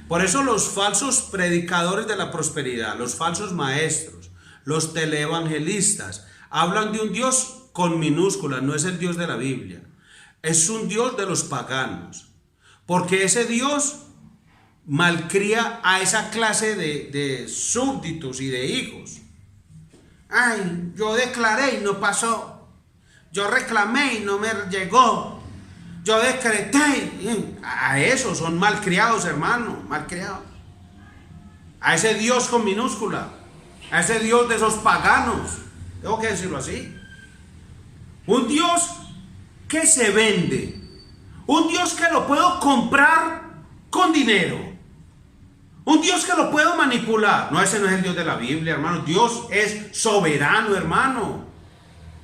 S1: Por eso los falsos predicadores de la prosperidad, los falsos maestros, los teleevangelistas, hablan de un Dios con minúsculas. No es el Dios de la Biblia, es un Dios de los paganos, porque ese Dios malcría a esa clase de súbditos y de hijos. Ay, yo declaré y no pasó, yo reclamé y no me llegó, yo decreté. A esos son malcriados, hermano, malcriados. A ese Dios con minúscula, a ese Dios de esos paganos, tengo que decirlo así. Un Dios que se vende, un Dios que lo puedo comprar con dinero, un Dios que lo puedo manipular. No, ese no es el Dios de la Biblia, hermano. Dios es soberano, hermano.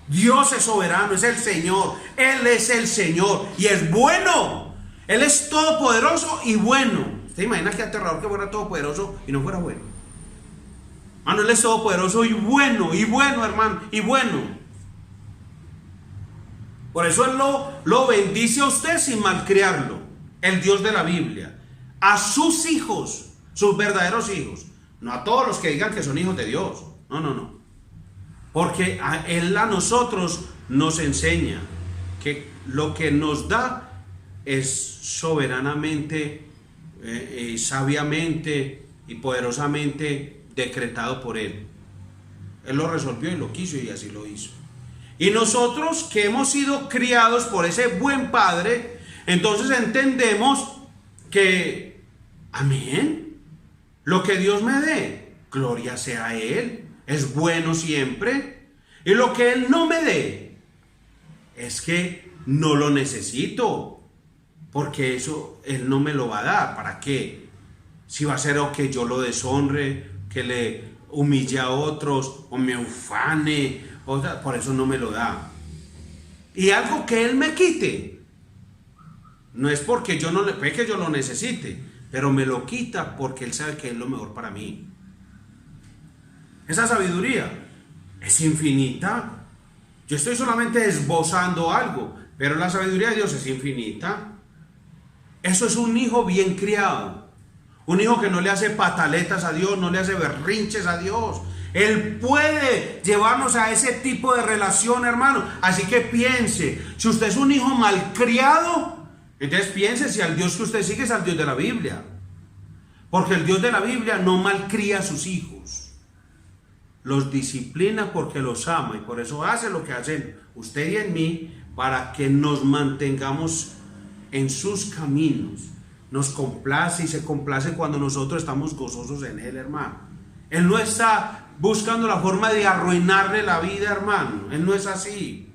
S1: Dios es soberano, es el Señor. Él es el Señor y es bueno. Él es todopoderoso y bueno. ¿Usted imagina qué aterrador que fuera todopoderoso y no fuera bueno? Hermano, Él es todopoderoso y bueno, hermano, y bueno. Por eso Él lo bendice a usted sin malcriarlo. El Dios de la Biblia. A sus hijos, sus verdaderos hijos. No a todos los que digan que son hijos de Dios. No. Porque Él a nosotros nos enseña que lo que nos da es soberanamente, sabiamente y poderosamente decretado por Él. Él lo resolvió y lo quiso y así lo hizo. Y nosotros que hemos sido criados por ese buen Padre, entonces entendemos que, amén, lo que Dios me dé, gloria sea a Él, es bueno siempre. Y lo que Él no me dé, es que no lo necesito, porque eso Él no me lo va a dar. ¿Para qué? Si va a ser o que yo lo deshonre, que le humille a otros, o me ufane, por eso no me lo da. Y algo que Él me quite, no es porque yo no le, puede que yo lo necesite, pero me lo quita porque Él sabe que es lo mejor para mí. Esa sabiduría es infinita. Yo estoy solamente esbozando algo, pero la sabiduría de Dios es infinita. Eso es un hijo bien criado. Un hijo que no le hace pataletas a Dios, no le hace berrinches a Dios. Él puede llevarnos a ese tipo de relación, hermano. Así que piense, si usted es un hijo malcriado, entonces piense si al Dios que usted sigue es al Dios de la Biblia. Porque el Dios de la Biblia no malcría a sus hijos. Los disciplina porque los ama y por eso hace lo que hacen usted y en mí, para que nos mantengamos en sus caminos. Nos complace y se complace cuando nosotros estamos gozosos en Él, hermano. Él no está buscando la forma de arruinarle la vida, hermano. Él no es así.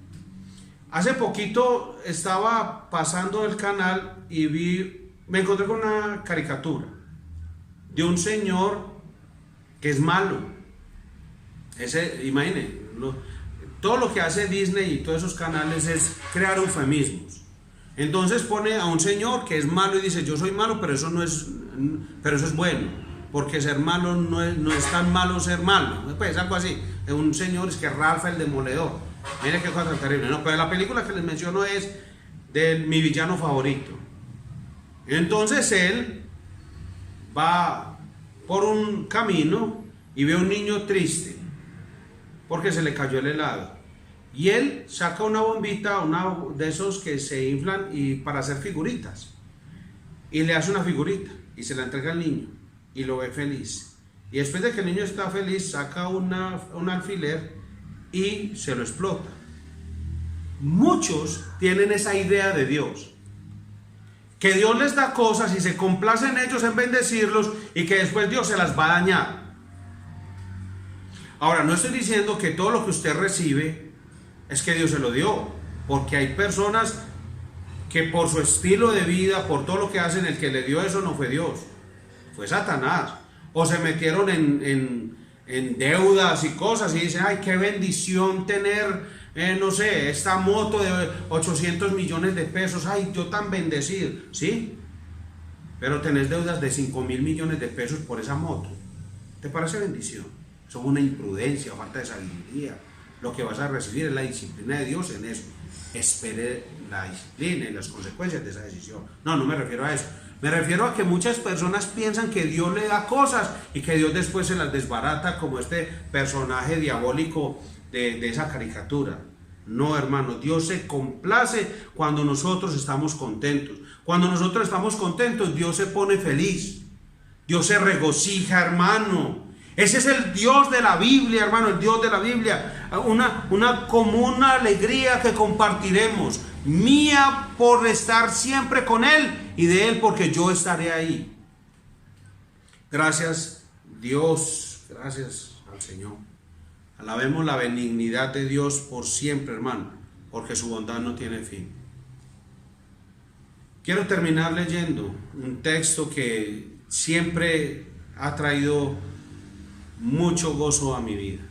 S1: Hace poquito estaba pasando el canal y me encontré con una caricatura de un señor que es malo. Imaginen, todo lo que hace Disney y todos esos canales es crear eufemismos. Entonces pone a un señor que es malo y dice: yo soy malo, pero eso es bueno, porque ser malo no es tan malo ser malo. Pues algo así. Es un señor, es que Ralph el Demoledor. Mire qué cosa tan terrible. No, pero la película que les menciono es de mi villano favorito. Entonces él va por un camino y ve a un niño triste porque se le cayó el helado. Y él saca una bombita, una de esos que se inflan y para hacer figuritas. Y le hace una figurita y se la entrega al niño y lo ve feliz. Y después de que el niño está feliz, saca un alfiler y se lo explota. Muchos tienen esa idea de Dios, que Dios les da cosas y se complace en ellos en bendecirlos y que después Dios se las va a dañar. Ahora, no estoy diciendo que todo lo que usted recibe es que Dios se lo dio, porque hay personas que por su estilo de vida, por todo lo que hacen, el que le dio eso no fue Dios, fue Satanás. O se metieron en deudas y cosas y dicen: ay, qué bendición tener, no sé, esta moto de 800 millones de pesos, ay, yo tan bendecido, ¿sí? Pero tenés deudas de 5.000 millones de pesos por esa moto. ¿Te parece bendición? Eso es una imprudencia, falta de sabiduría. Lo que vas a recibir es la disciplina de Dios en eso. Espere la disciplina y las consecuencias de esa decisión. No me refiero a eso. Me refiero a que muchas personas piensan que Dios le da cosas y que Dios después se las desbarata, como este personaje diabólico de esa caricatura. No, hermano, Dios se complace cuando nosotros estamos contentos. Cuando nosotros estamos contentos, Dios se pone feliz. Dios se regocija, hermano. Ese es el Dios de la Biblia, hermano, el Dios de la Biblia. Una común alegría que compartiremos. Mía por estar siempre con Él y de Él porque yo estaré ahí. Gracias, Dios, gracias al Señor. Alabemos la benignidad de Dios por siempre, hermano, porque su bondad no tiene fin. Quiero terminar leyendo un texto que siempre ha traído mucho gozo a mi vida.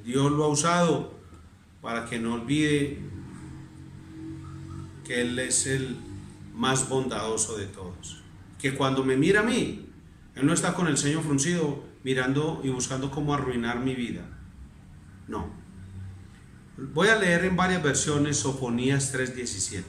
S1: Dios lo ha usado para que no olvide que Él es el más bondadoso de todos. Que cuando me mira a mí, Él no está con el ceño fruncido mirando y buscando cómo arruinar mi vida. No. Voy a leer en varias versiones Sofonías 3:17.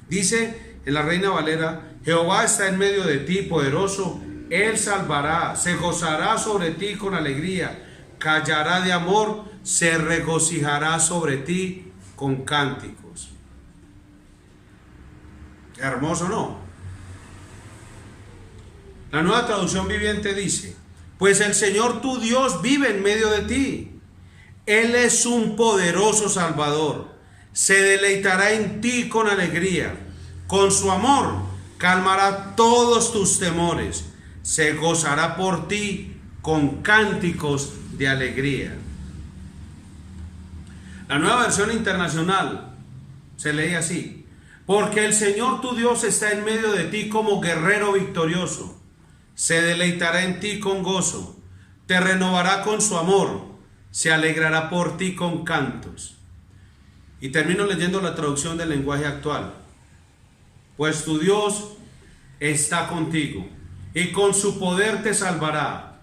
S1: Dice en la Reina Valera: Jehová está en medio de ti, poderoso, Él salvará, se gozará sobre ti con alegría, callará de amor, se regocijará sobre ti con cánticos. Qué hermoso, ¿no? La Nueva Traducción Viviente dice: pues el Señor tu Dios vive en medio de ti. Él es un poderoso Salvador. Se deleitará en ti con alegría. Con su amor calmará todos tus temores. Se gozará por ti con cánticos de alegría. La Nueva Versión Internacional se lee así: porque el Señor tu Dios está en medio de ti como guerrero victorioso. Se deleitará en ti con gozo. Te renovará con su amor. Se alegrará por ti con cantos. Y termino leyendo la traducción del lenguaje actual. Pues tu Dios está contigo y con su poder te salvará.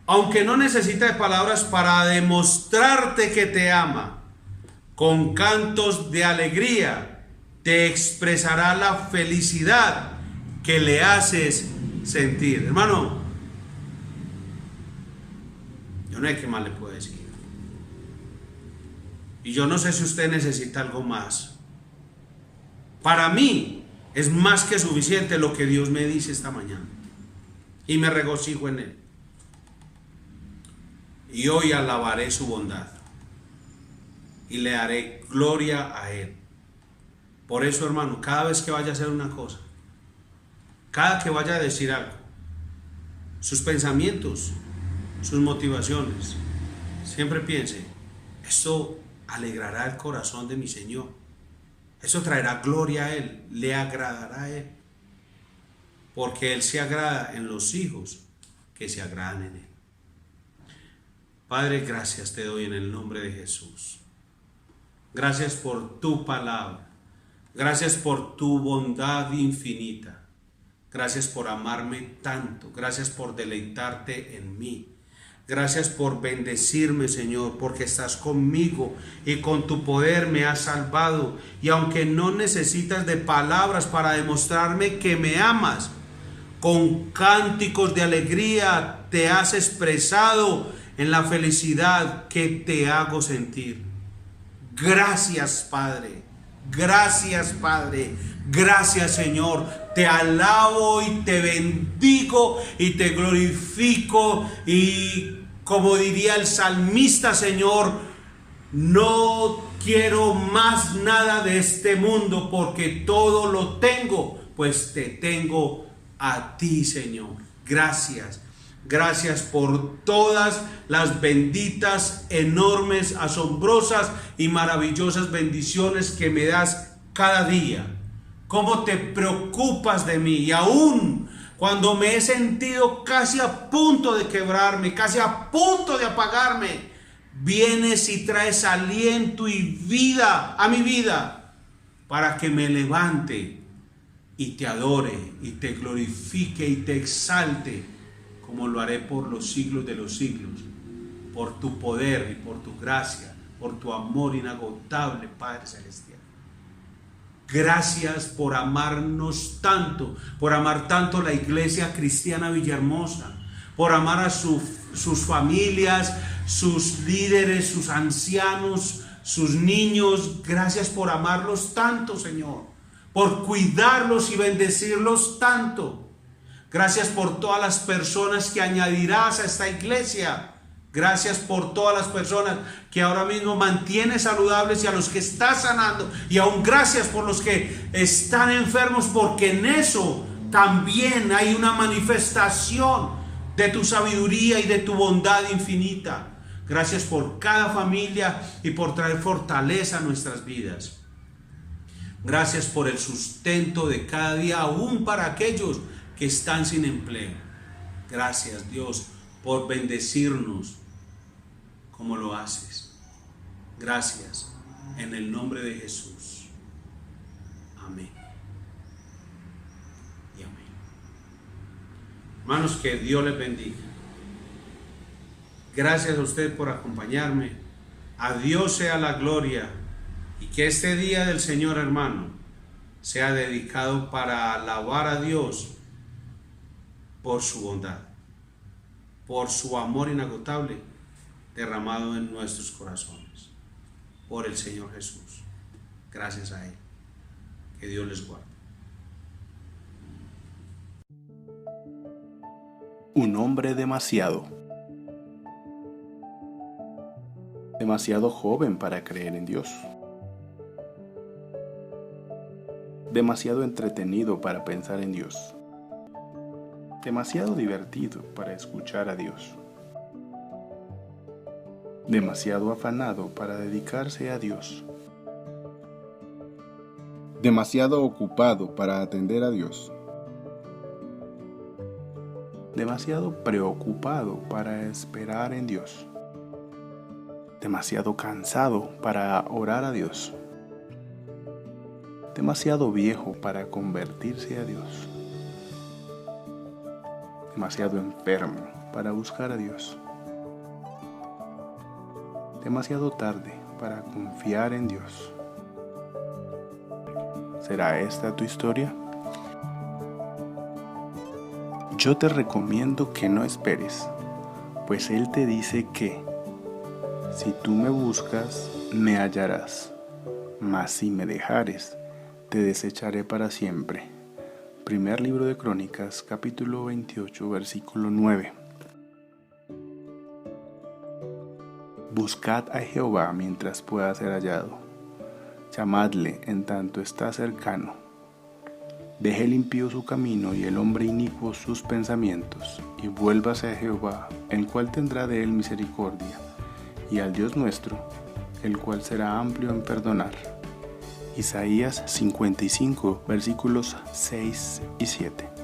S1: Aunque no necesita de palabras para demostrarte que te ama, con cantos de alegría te expresará la felicidad que le haces sentir. Hermano, yo no sé qué más le puedo decir. Y yo no sé si usted necesita algo más. Para mí es más que suficiente lo que Dios me dice esta mañana. Y me regocijo en Él. Y hoy alabaré su bondad. Y le haré gloria a Él. Por eso, hermano, cada vez que vaya a hacer una cosa, cada que vaya a decir algo, sus pensamientos, sus motivaciones, siempre piense: esto alegrará el corazón de mi Señor, eso traerá gloria a Él, le agradará a Él, porque Él se agrada en los hijos que se agradan en Él. Padre, gracias te doy en el nombre de Jesús. Gracias por tu palabra, gracias por tu bondad infinita, gracias por amarme tanto, gracias por deleitarte en mí. Gracias por bendecirme, Señor, porque estás conmigo y con tu poder me has salvado. Y aunque no necesitas de palabras para demostrarme que me amas, con cánticos de alegría te has expresado en la felicidad que te hago sentir. Gracias, Padre. Gracias, Padre. Gracias, Señor. Te alabo y te bendigo y te glorifico. Y como diría el salmista, Señor, no quiero más nada de este mundo, porque todo lo tengo, pues te tengo a ti, Señor. Gracias. Gracias por todas las benditas, enormes, asombrosas y maravillosas bendiciones que me das cada día. Cómo te preocupas de mí, y aún cuando me he sentido casi a punto de quebrarme, casi a punto de apagarme, vienes y traes aliento y vida a mi vida para que me levante y te adore y te glorifique y te exalte, como lo haré por los siglos de los siglos, por tu poder y por tu gracia, por tu amor inagotable, Padre Celestial. Gracias por amarnos tanto, por amar tanto la Iglesia Cristiana Villahermosa, por amar a sus familias, sus líderes, sus ancianos, sus niños. Gracias por amarlos tanto, Señor, por cuidarlos y bendecirlos tanto. Gracias por todas las personas que añadirás a esta iglesia. Gracias por todas las personas que ahora mismo mantienes saludables y a los que estás sanando. Y aún gracias por los que están enfermos, porque en eso también hay una manifestación de tu sabiduría y de tu bondad infinita. Gracias por cada familia y por traer fortaleza a nuestras vidas. Gracias por el sustento de cada día, aún para aquellos que están sin empleo. Gracias, Dios, por bendecirnos como lo haces. Gracias. En el nombre de Jesús. Amén. Y amén. Hermanos, que Dios les bendiga. Gracias a usted por acompañarme. A Dios sea la gloria. Y que este día del Señor, hermano, sea dedicado para alabar a Dios por su bondad, por su amor inagotable derramado en nuestros corazones, por el Señor Jesús. Gracias a Él. Que Dios les guarde.
S2: Un hombre demasiado joven para creer en Dios. Demasiado entretenido para pensar en Dios. Demasiado divertido para escuchar a Dios. Demasiado afanado para dedicarse a Dios. Demasiado ocupado para atender a Dios. Demasiado preocupado para esperar en Dios. Demasiado cansado para orar a Dios. Demasiado viejo para convertirse a Dios. Demasiado enfermo para buscar a Dios. Demasiado tarde para confiar en Dios. ¿Será esta tu historia? Yo te recomiendo que no esperes, pues Él te dice que si tú me buscas, me hallarás, mas si me dejares, te desecharé para siempre. Primer libro de Crónicas, capítulo 28, versículo 9. Buscad a Jehová mientras pueda ser hallado. Llamadle en tanto está cercano. Deje el impío su camino y el hombre inicuo sus pensamientos, y vuélvase a Jehová, el cual tendrá de él misericordia, y al Dios nuestro, el cual será amplio en perdonar. Isaías 55, versículos 6 y 7.